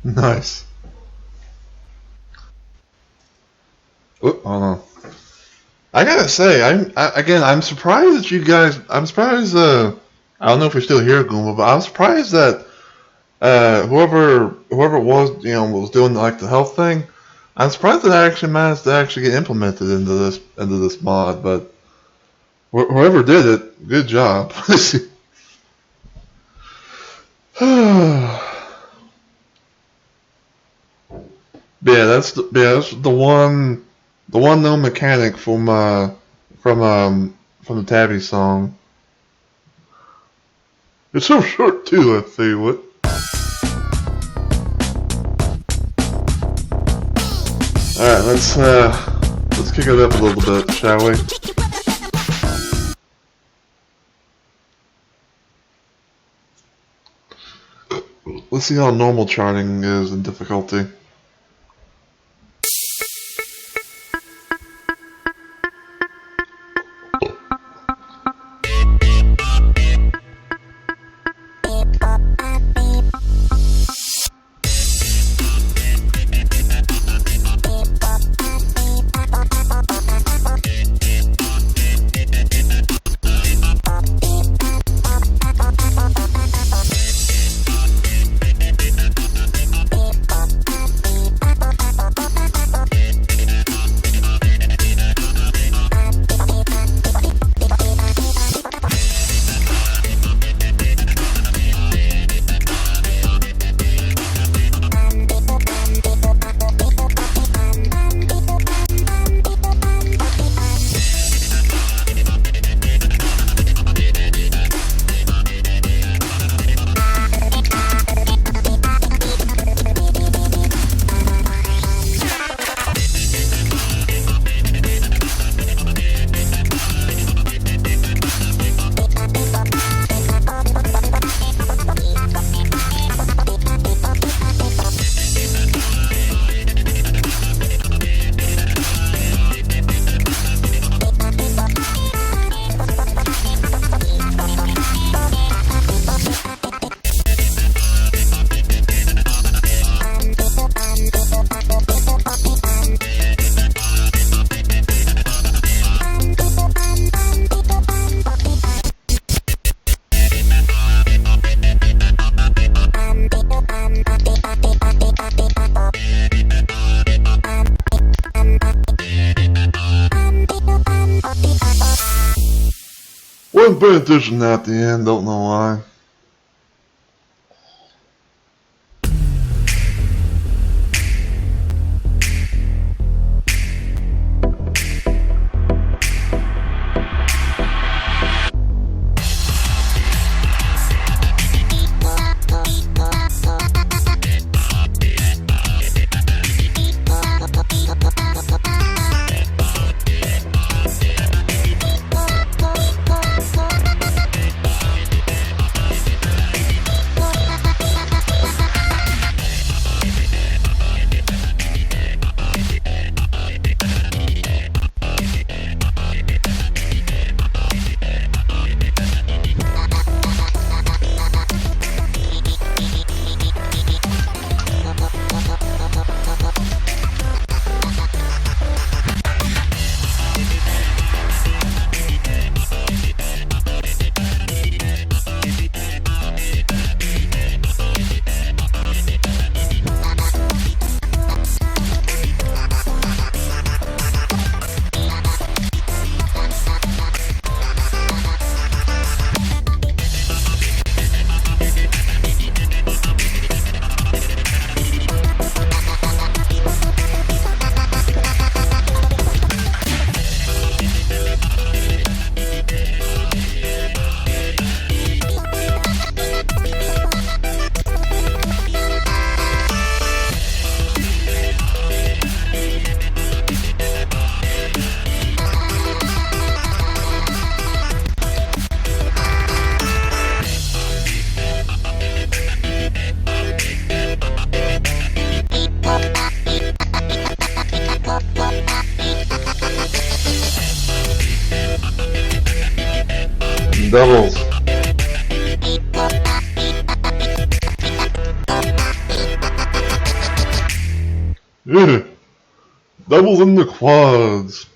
Nice. Hold on. I gotta say, I'm surprised that you guys. I'm surprised. I don't know if you're still here, Goomba, but I'm surprised that whoever it was, was doing like the health thing. I'm surprised that I actually managed to actually get implemented into this mod. But whoever did it, good job. Yeah, that's the one known mechanic from the Tabby song. It's so short too, I tell you what. Alright, let's kick it up a little bit, shall we? Let's see how normal charting is in difficulty. Wasn't paying attention at the end, don't know why. Doubles. Yeah. Doubles in the quads.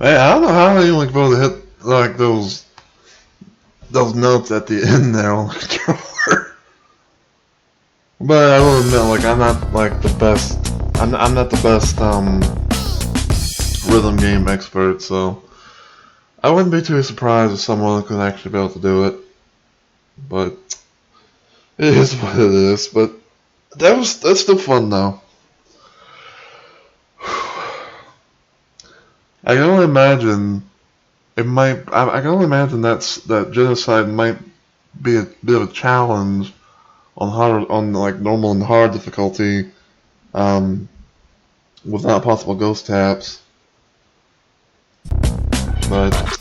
Man, I don't know how you like able to hit like those notes at the end there on the controller. But I will admit, like I'm not like the best. I'm not the best rhythm game expert, so I wouldn't be too surprised if someone could actually be able to do it. But it is what it is. But that's still fun though. I can only imagine it might. I can only imagine that genocide might be a bit of a challenge on like normal and hard difficulty, without possible ghost taps. But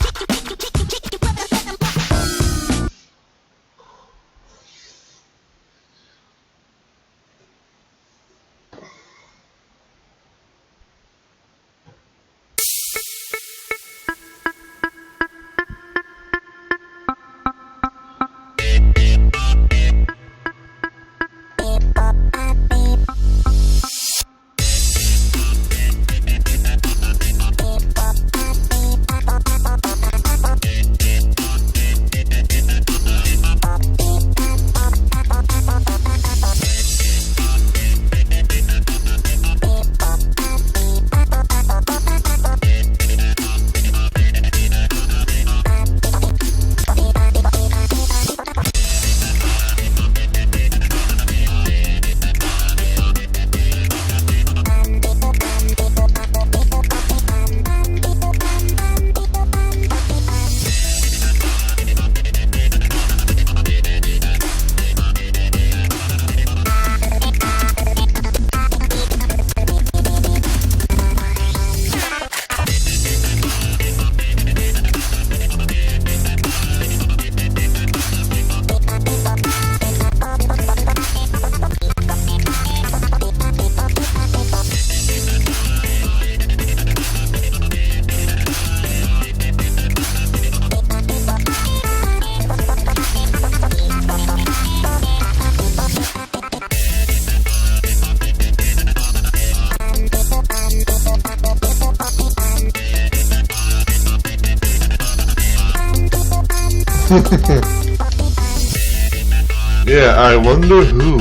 Yeah, I wonder who.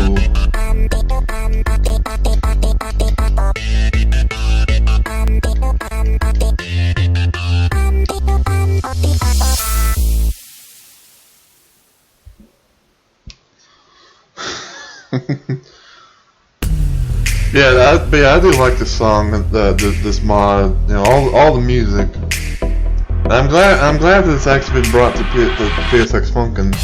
Yeah, I do like this song, this mod, you know, all the music. I'm glad that it's actually been brought to PSX Funkin'.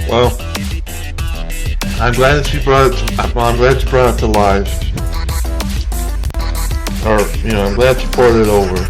Well, I'm glad that you brought it to life. Or, you know, I'm glad you poured it over.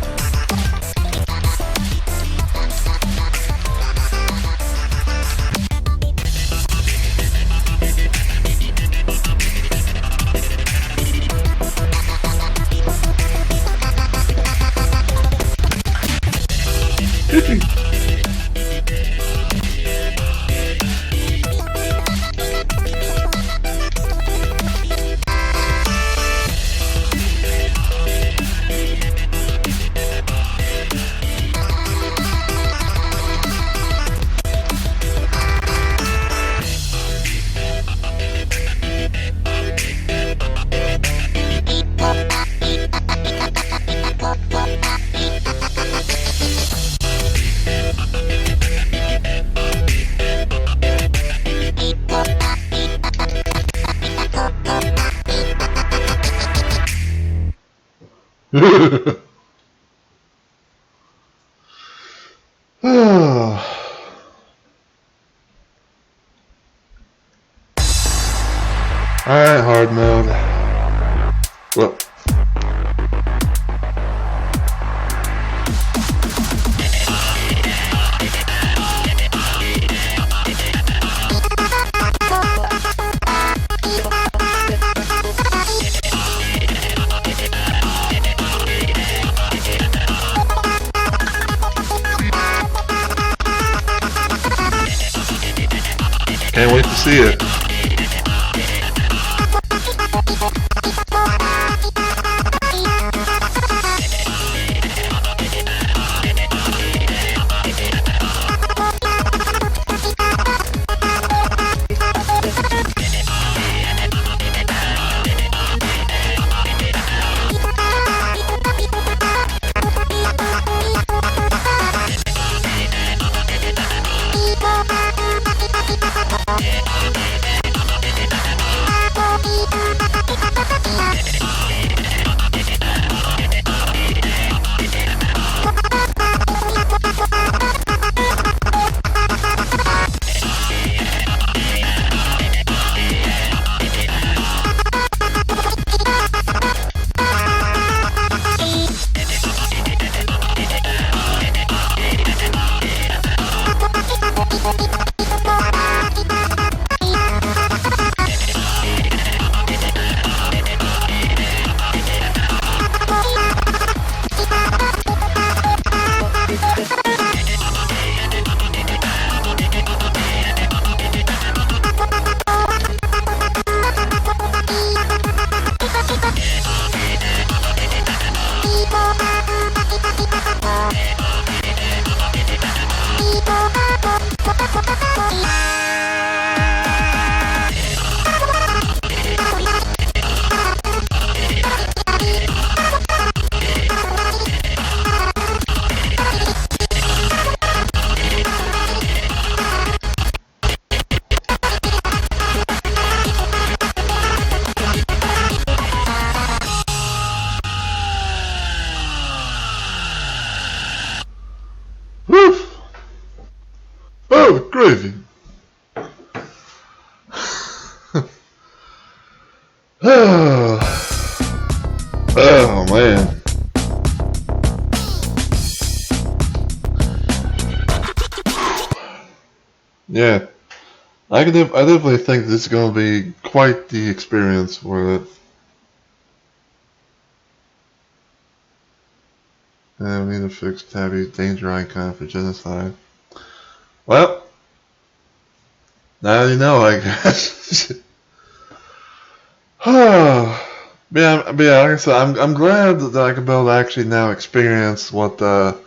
Alright, hard mode. Well. Can't wait to see it. I definitely think this is going to be quite the experience for it. And we need to fix Tabby's danger icon for genocide. Well, now you know, I guess. But yeah, like I said, I'm glad that I can be able to actually now experience what the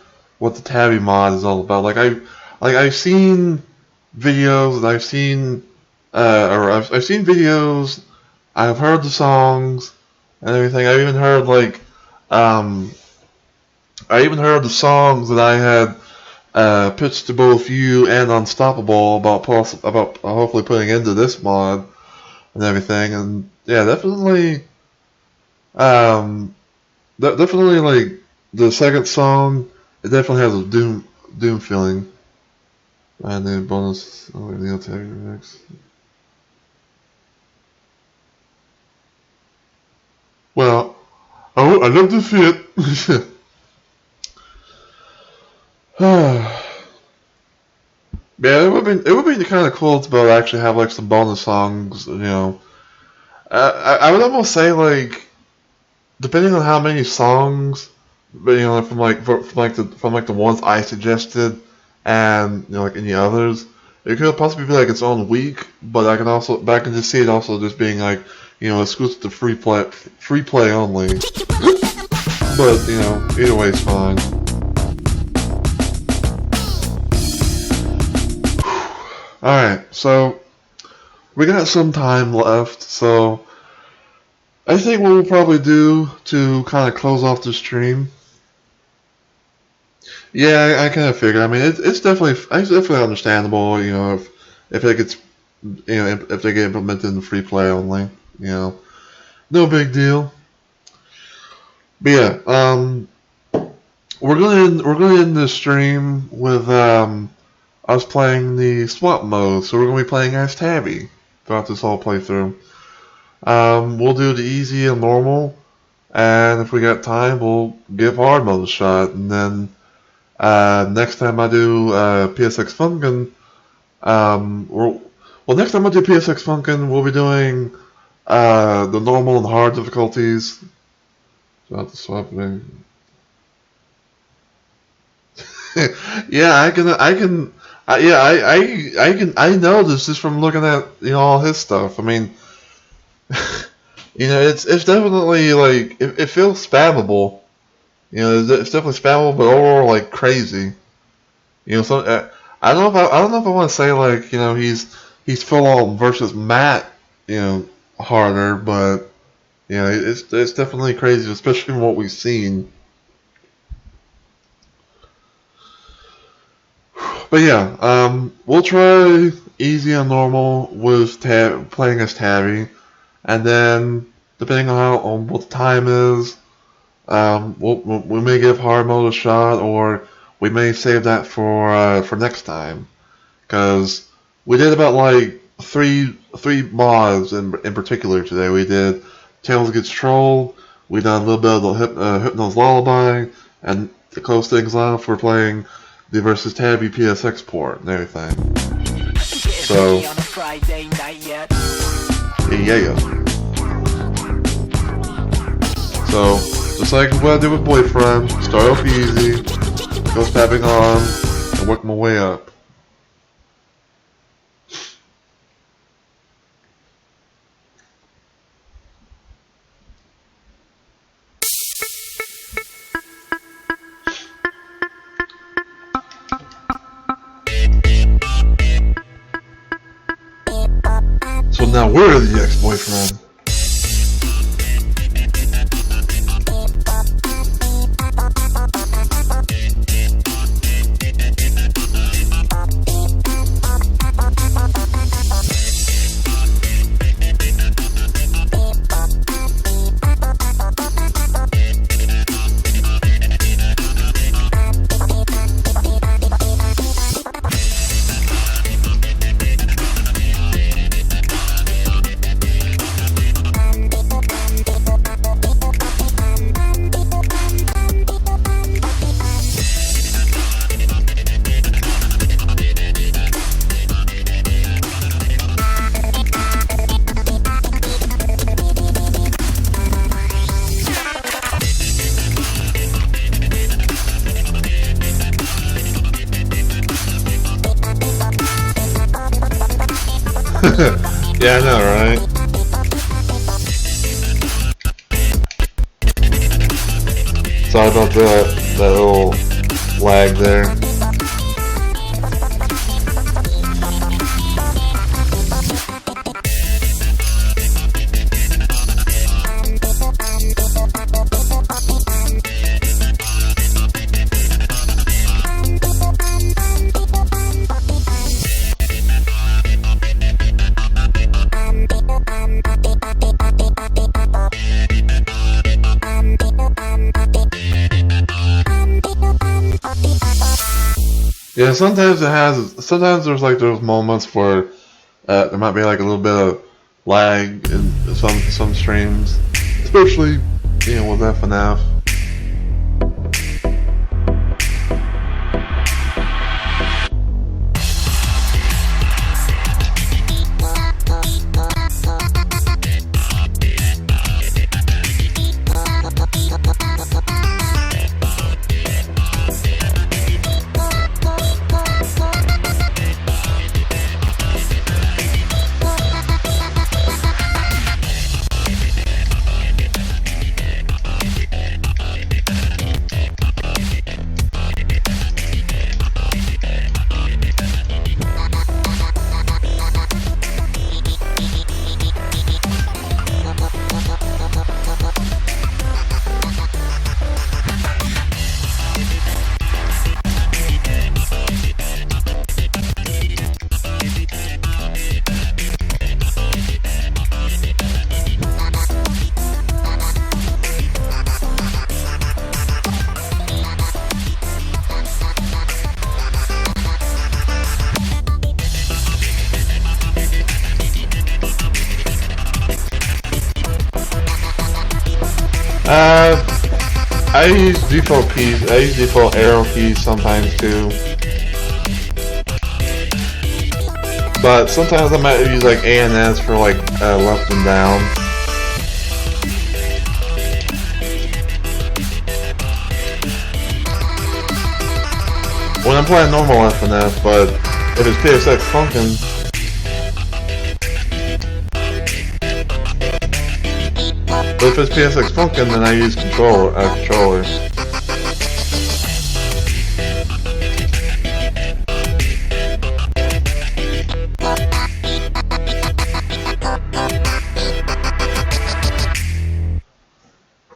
Tabby mod is all about. Like I've seen videos, and I've seen I've seen videos, I've heard the songs and everything. I even heard the songs that I had pitched to both you and Unstoppable about hopefully putting into this mod and everything. And yeah, definitely definitely like the second song, it definitely has a doom feeling. And then bonus Neil Tabby remix. Well, I love to see it. Yeah, it would be kind of cool to be able to actually have like some bonus songs. You know, I would almost say like, depending on how many songs, but you know, from the ones I suggested, and you know, like any others, it could possibly be like its own week. But I can just see it also just being like, you know, exclusive to free play only. But you know, either way it's fine. Alright, so we got some time left, so I think what we'll probably do to kind of close off the stream. Yeah, I kind of figured. I mean, it's definitely understandable, you know, if it gets, you know, if they get implemented in free play only, you know, no big deal. But yeah, we're gonna end the stream with us playing the swap mode, so we're going to be playing as Tabby throughout this whole playthrough. We'll do the easy and normal, and if we got time, we'll give hard mode a shot. And then next time I do PSX Funkin', next time I do PSX Funkin', we'll be doing the normal and hard difficulties. About the swapping. Yeah, I know this just from looking at, you know, all his stuff. I mean, you know, it's definitely like it feels spammable. You know, it's definitely spammable, but overall like crazy. You know, so I don't know if I want to say like, you know, he's full on versus Matt, you know, harder, but you know, it's definitely crazy, especially from what we've seen. But yeah, we'll try easy and normal with playing as Tabby, and then depending on what the time is, we may give hard mode a shot, or we may save that for next time, because we did about like three mods in particular today. We did Tails Gets Trolled, we done a little bit of the Hypno's Lullaby, and to close things off, we're playing the versus Tabby PSX port and everything. So, yeah. So, just like what I did with Boyfriend, start off easy, go tapping on, and work my way up. So now we're the ex-boyfriend. Sorry about that little lag there. Yeah, sometimes it has. Sometimes there's like those moments where there might be like a little bit of lag in some streams, especially with FNF. I use default keys. I use default arrow keys sometimes too. But sometimes I might use like A and S for like left and down. When I'm playing normal FNF, but if it's PSX Funkin', but if it's PSX Funkin', then I use controller.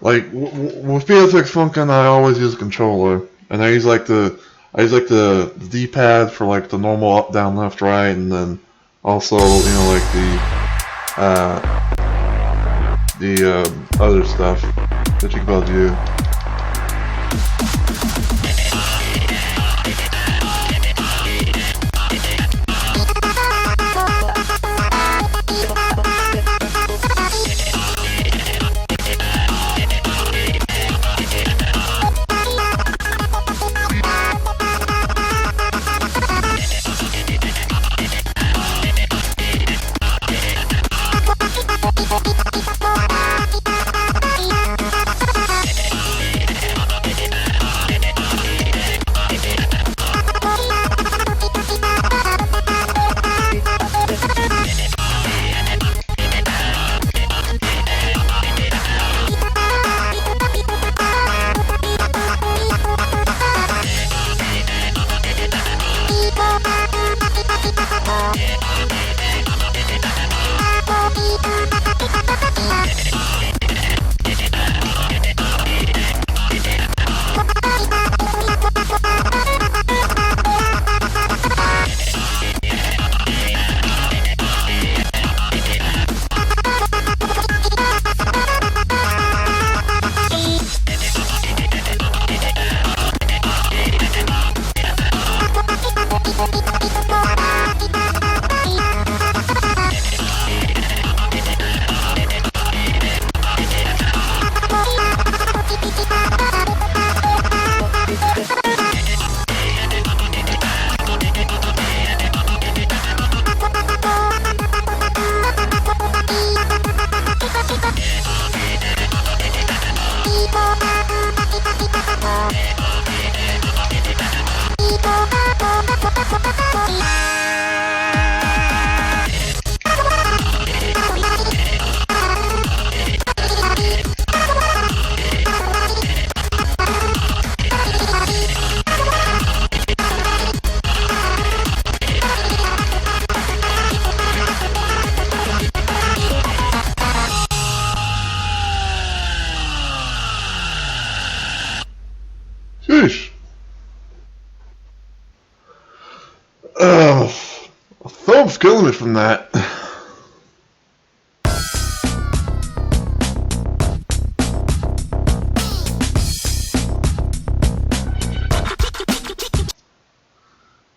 Like with PSX Funkin', I always use a controller, and I use like the D-pad for like the normal up, down, left, right, and then also like the other stuff that you can both do. throat's killing me from that.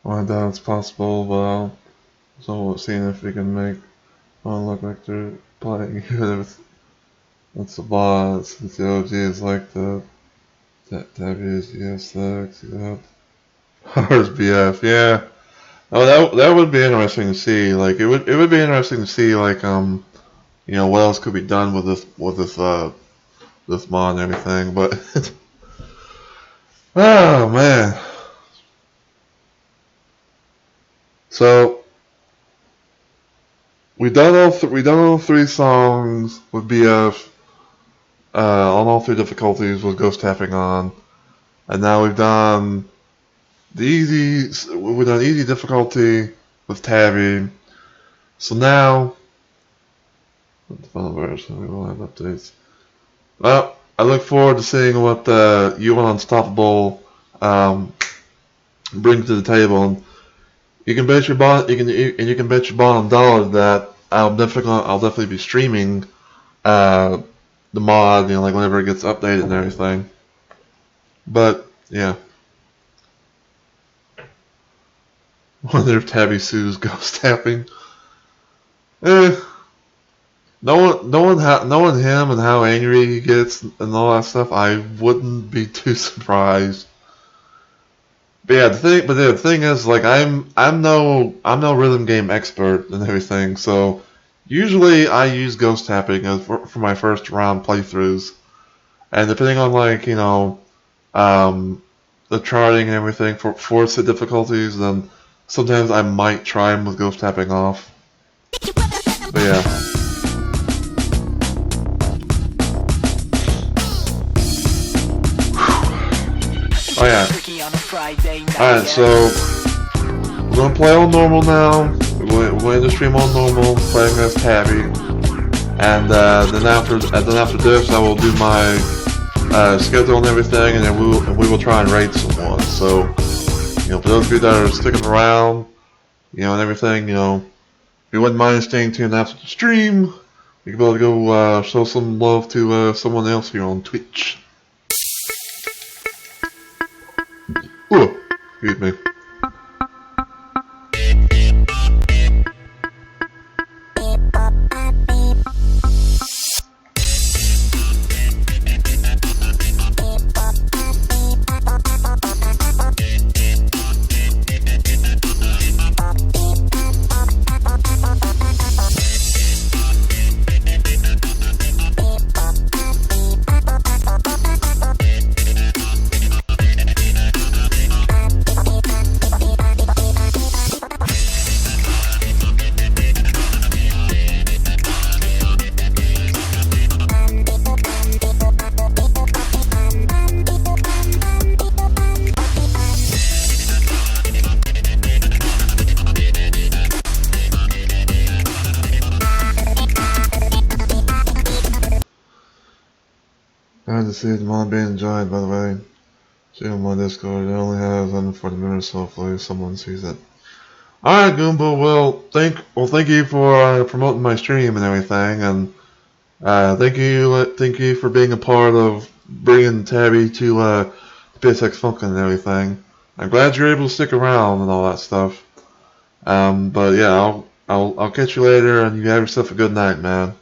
Well, I doubt it's possible, but so seeing if we can make one look like they're playing good with the bots, since the OG is like the WSG6, yeah. Ours BF, yeah. Oh, that would be interesting to see. Like it would be interesting to see like you know, what else could be done with this this mod and everything. But oh man. So we done all three songs with BF on all three difficulties with Ghost Tapping on, and now we've done easy difficulty with Tabby. So now the final version we will have updates. Well, I look forward to seeing what U1 Unstoppable brings to the table. And you can bet your bond. You can bet your bottom dollar that I'll definitely be streaming the mod. You know, like whenever it gets updated and everything. But yeah, wonder if Tabby sues Ghost Tapping. Knowing him and how angry he gets and all that stuff, I wouldn't be too surprised. But yeah, the thing is, like, I'm no rhythm game expert and everything, so usually I use Ghost Tapping for my first round playthroughs, and depending on, like, you know, the charting and everything for the difficulties, then sometimes I might try them with Ghost Tapping off. But yeah. Oh yeah. Alright, so we're gonna play on normal now. We're going to stream on normal, playing as Tabby, and then after this, I will do my schedule and everything, and then we will try and raid someone. So, you know, for those of you that are sticking around, you know, and everything, you know, if you wouldn't mind staying tuned after the stream, you can be able to go show some love to someone else here on Twitch. Ooh, excuse me. Glad to see the mod being enjoyed, by the way. See on my Discord, it only has 140 minutes, so hopefully someone sees it. Alright, Goomba, well, thank you for promoting my stream and everything, and thank you for being a part of bringing Tabby to PSX Funkin' and everything. I'm glad you're able to stick around and all that stuff. But yeah, I'll catch you later, and you have yourself a good night, man.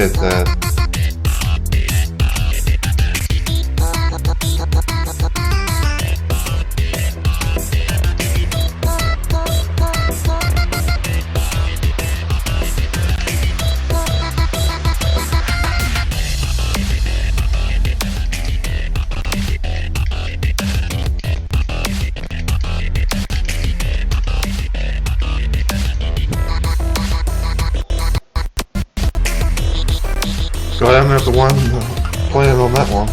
get that. So I haven't had the one playing on that one.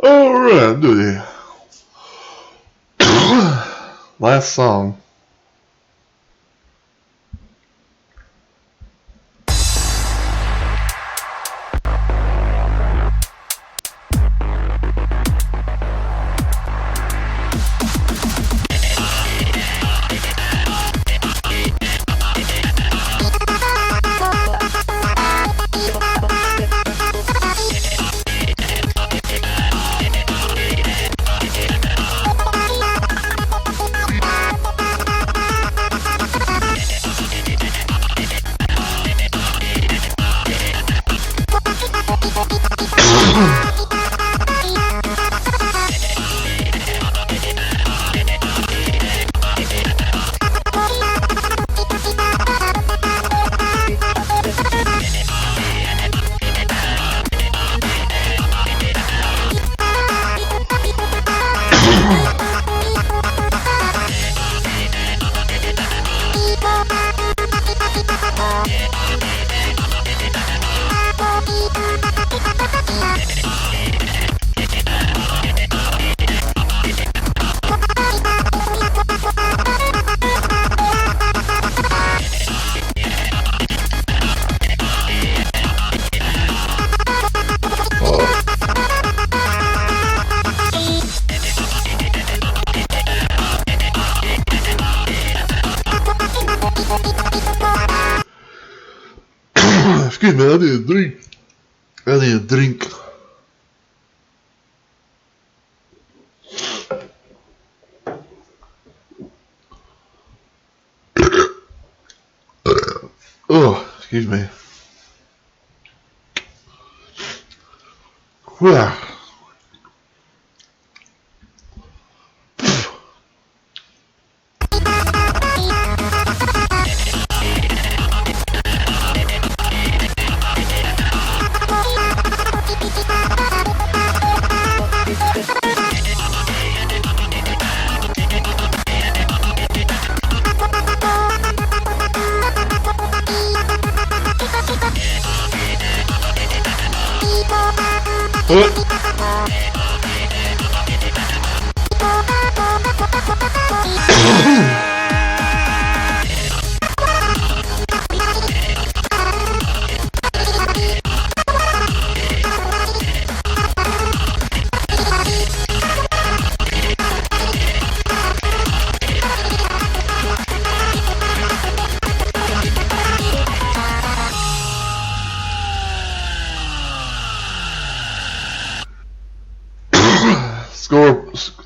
Alright, dude. Last song. Excuse me, I need a drink. I need a drink. Oh, excuse me. Whew.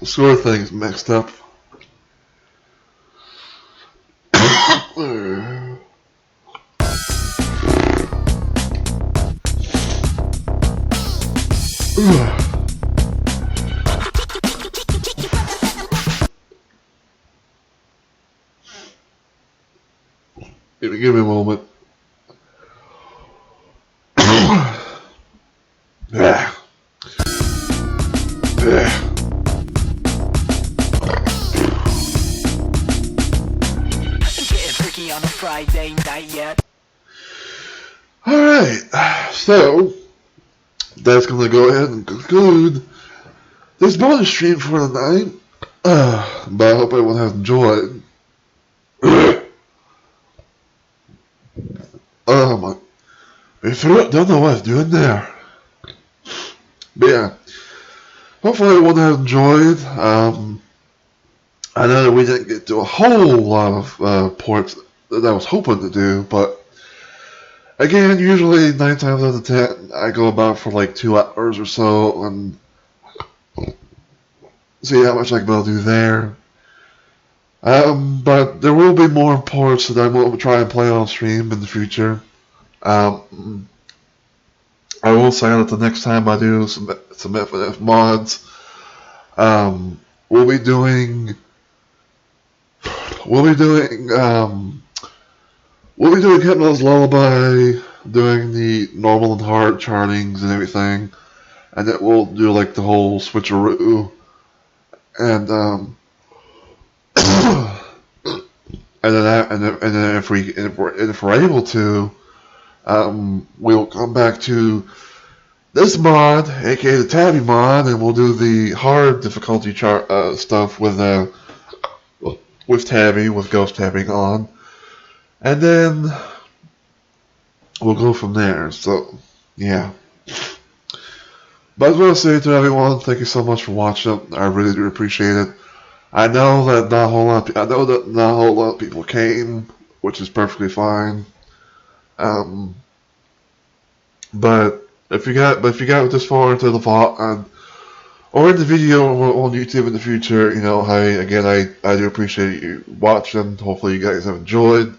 Score things mixed up. Give me a moment. Yeah. Yeah. Getting freaky on a Friday night yet. Alright, so that's gonna go ahead and conclude this bonus stream for the night. But I hope everyone has enjoyed. Oh my. I don't know what I was doing there. But yeah. Hopefully everyone has enjoyed. I know that we didn't get to a whole lot of ports that I was hoping to do, but again, usually 9 times out of 10, I go about for like 2 hours or so and see how much I can be able to do there. But there will be more ports that I will try and play on stream in the future. I will say that the next time I do some FNF mods, we'll be doing Hypno's Lullaby, doing the normal and hard chartings and everything, and then we'll do like the whole switcheroo, and and then if we're able to, we'll come back to this mod, aka the Tabby mod, and we'll do the hard difficulty stuff with Tabby, with Ghost tabbing on, and then we'll go from there. So yeah. But I just want to say to everyone, thank you so much for watching. I really do appreciate it. I know that not a whole lot of people came, which is perfectly fine. But if you got this far into the VOD or in the video on YouTube in the future, you know, hey, again, I do appreciate you watching. Hopefully you guys have enjoyed.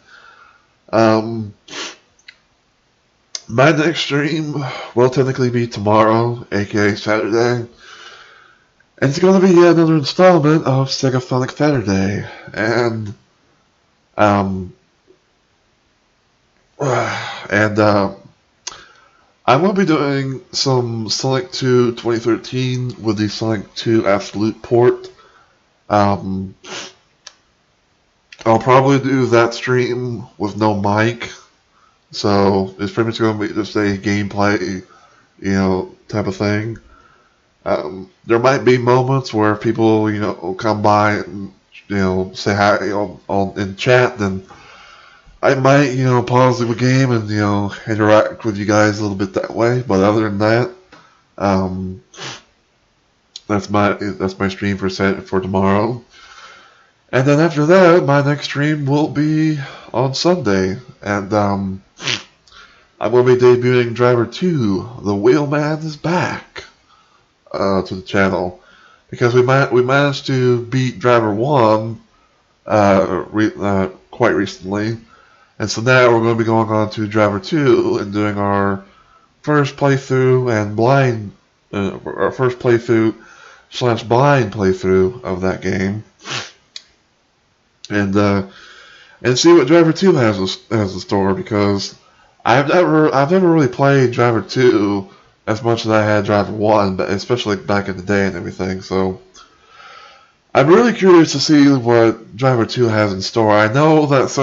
My next stream will technically be tomorrow, aka Saturday. And it's going to be yet another installment of Segaphonic Saturday. And I will be doing some Sonic 2 2013 with the Sonic 2 Absolute port. I'll probably do that stream with no mic. So it's pretty much going to be just a gameplay, you know, type of thing. There might be moments where people, you know, will come by and, you know, say hi in chat, then I might, you know, pause the game and, you know, interact with you guys a little bit that way. But other than that, that's my stream for tomorrow. And then after that, my next stream will be on Sunday, and I'm going to be debuting Driver 2. The Wheelman is back to the channel, because we managed to beat Driver 1 quite recently, and so now we're going to be going on to Driver 2 and doing our first playthrough and blind playthrough of that game. And see what Driver 2 has in store, because I've never really played Driver 2 as much as I had Driver 1, but especially back in the day and everything. So I'm really curious to see what Driver 2 has in store. I know that a lot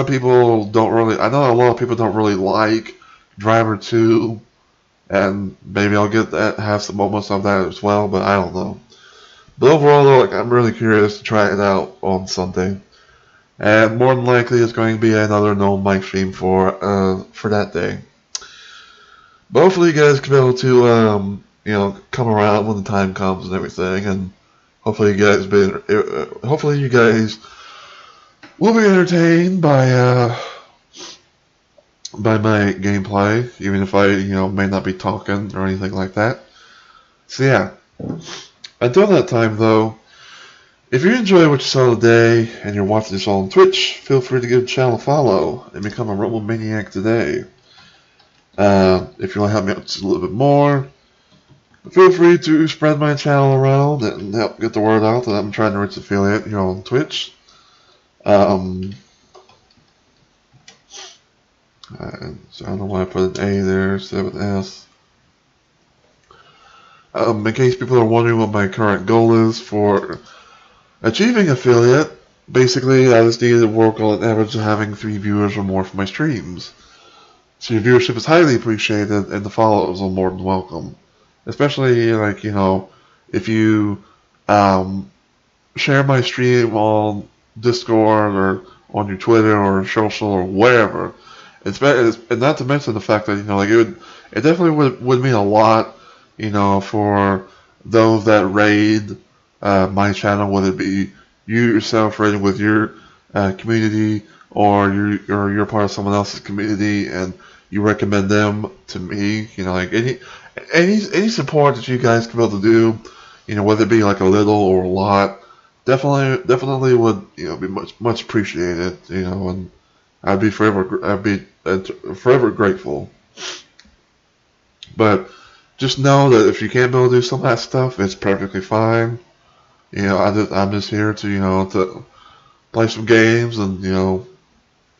of people don't really like Driver 2, and maybe I'll have some moments of that as well, but I don't know. But overall, I'm really curious to try it out on Sunday. And more than likely, it's going to be another no mic stream for that day. But hopefully, you guys can be able to, you know, come around when the time comes and everything. And hopefully, you guys will be entertained by my gameplay, even if I, you know, may not be talking or anything like that. So yeah. Until that time, though, if you enjoy what you saw today and you're watching this all on Twitch, feel free to give the channel a follow and become a Rumble Maniac today. If you want to help me out just a little bit more, Feel free to spread my channel around and help get the word out that I'm trying to reach affiliate here on Twitch. So I don't know why I put an A there instead of an S. In case people are wondering what my current goal is for achieving affiliate, basically I just need to work on an average of having 3 viewers or more for my streams. So your viewership is highly appreciated and the follows are more than welcome. Especially, like, you know, if you share my stream on Discord or on your Twitter or social or wherever. And not to mention the fact that, you know, like, it definitely would mean a lot, you know, for those that raid my channel, whether it be you yourself raiding with your community or you're part of someone else's community and you recommend them to me, you know, like any support that you guys can be able to do, you know, whether it be like a little or a lot, definitely would, you know, be much appreciated, you know, and I'd be forever grateful. But just know that if you can't be able to do some of that stuff, it's perfectly fine. You know, I'm just here to, you know, to play some games and, you know,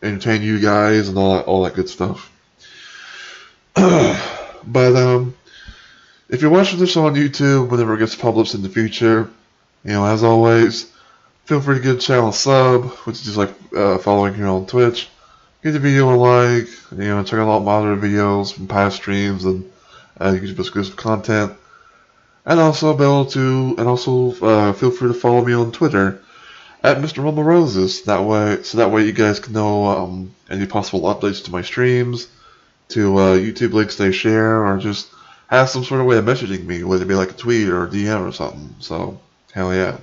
entertain you guys and all that good stuff. But if you're watching this on YouTube, whenever it gets published in the future, you know, as always, feel free to give the channel a sub, which is just like following here on Twitch. Give the video a like, you know, check out all my other videos from past streams, and you can get exclusive content. And also feel free to follow me on Twitter at Mr. Rumble Roses. That way you guys can know any possible updates to my streams, to YouTube links they share, or just have some sort of way of messaging me, whether it be like a tweet or a DM or something. So, hell yeah.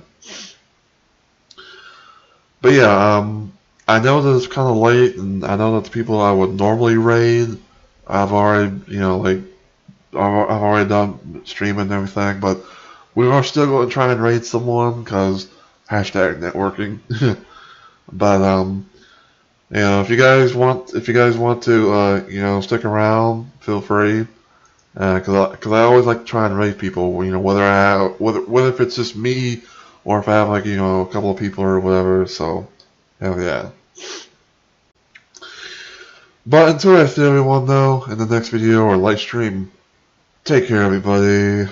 But yeah, I know that it's kind of late, and I know that the people I would normally raid, I've already, you know, like, I've already done streaming and everything, but we are still going to try and raid someone, because #networking. But, you know, if you guys want to, you know, stick around, feel free. Cause I always like to try and raid people, you know, whether if it's just me or if I have, like, you know, a couple of people or whatever. So, hell yeah. But until I see everyone though in the next video or live stream, take care, everybody.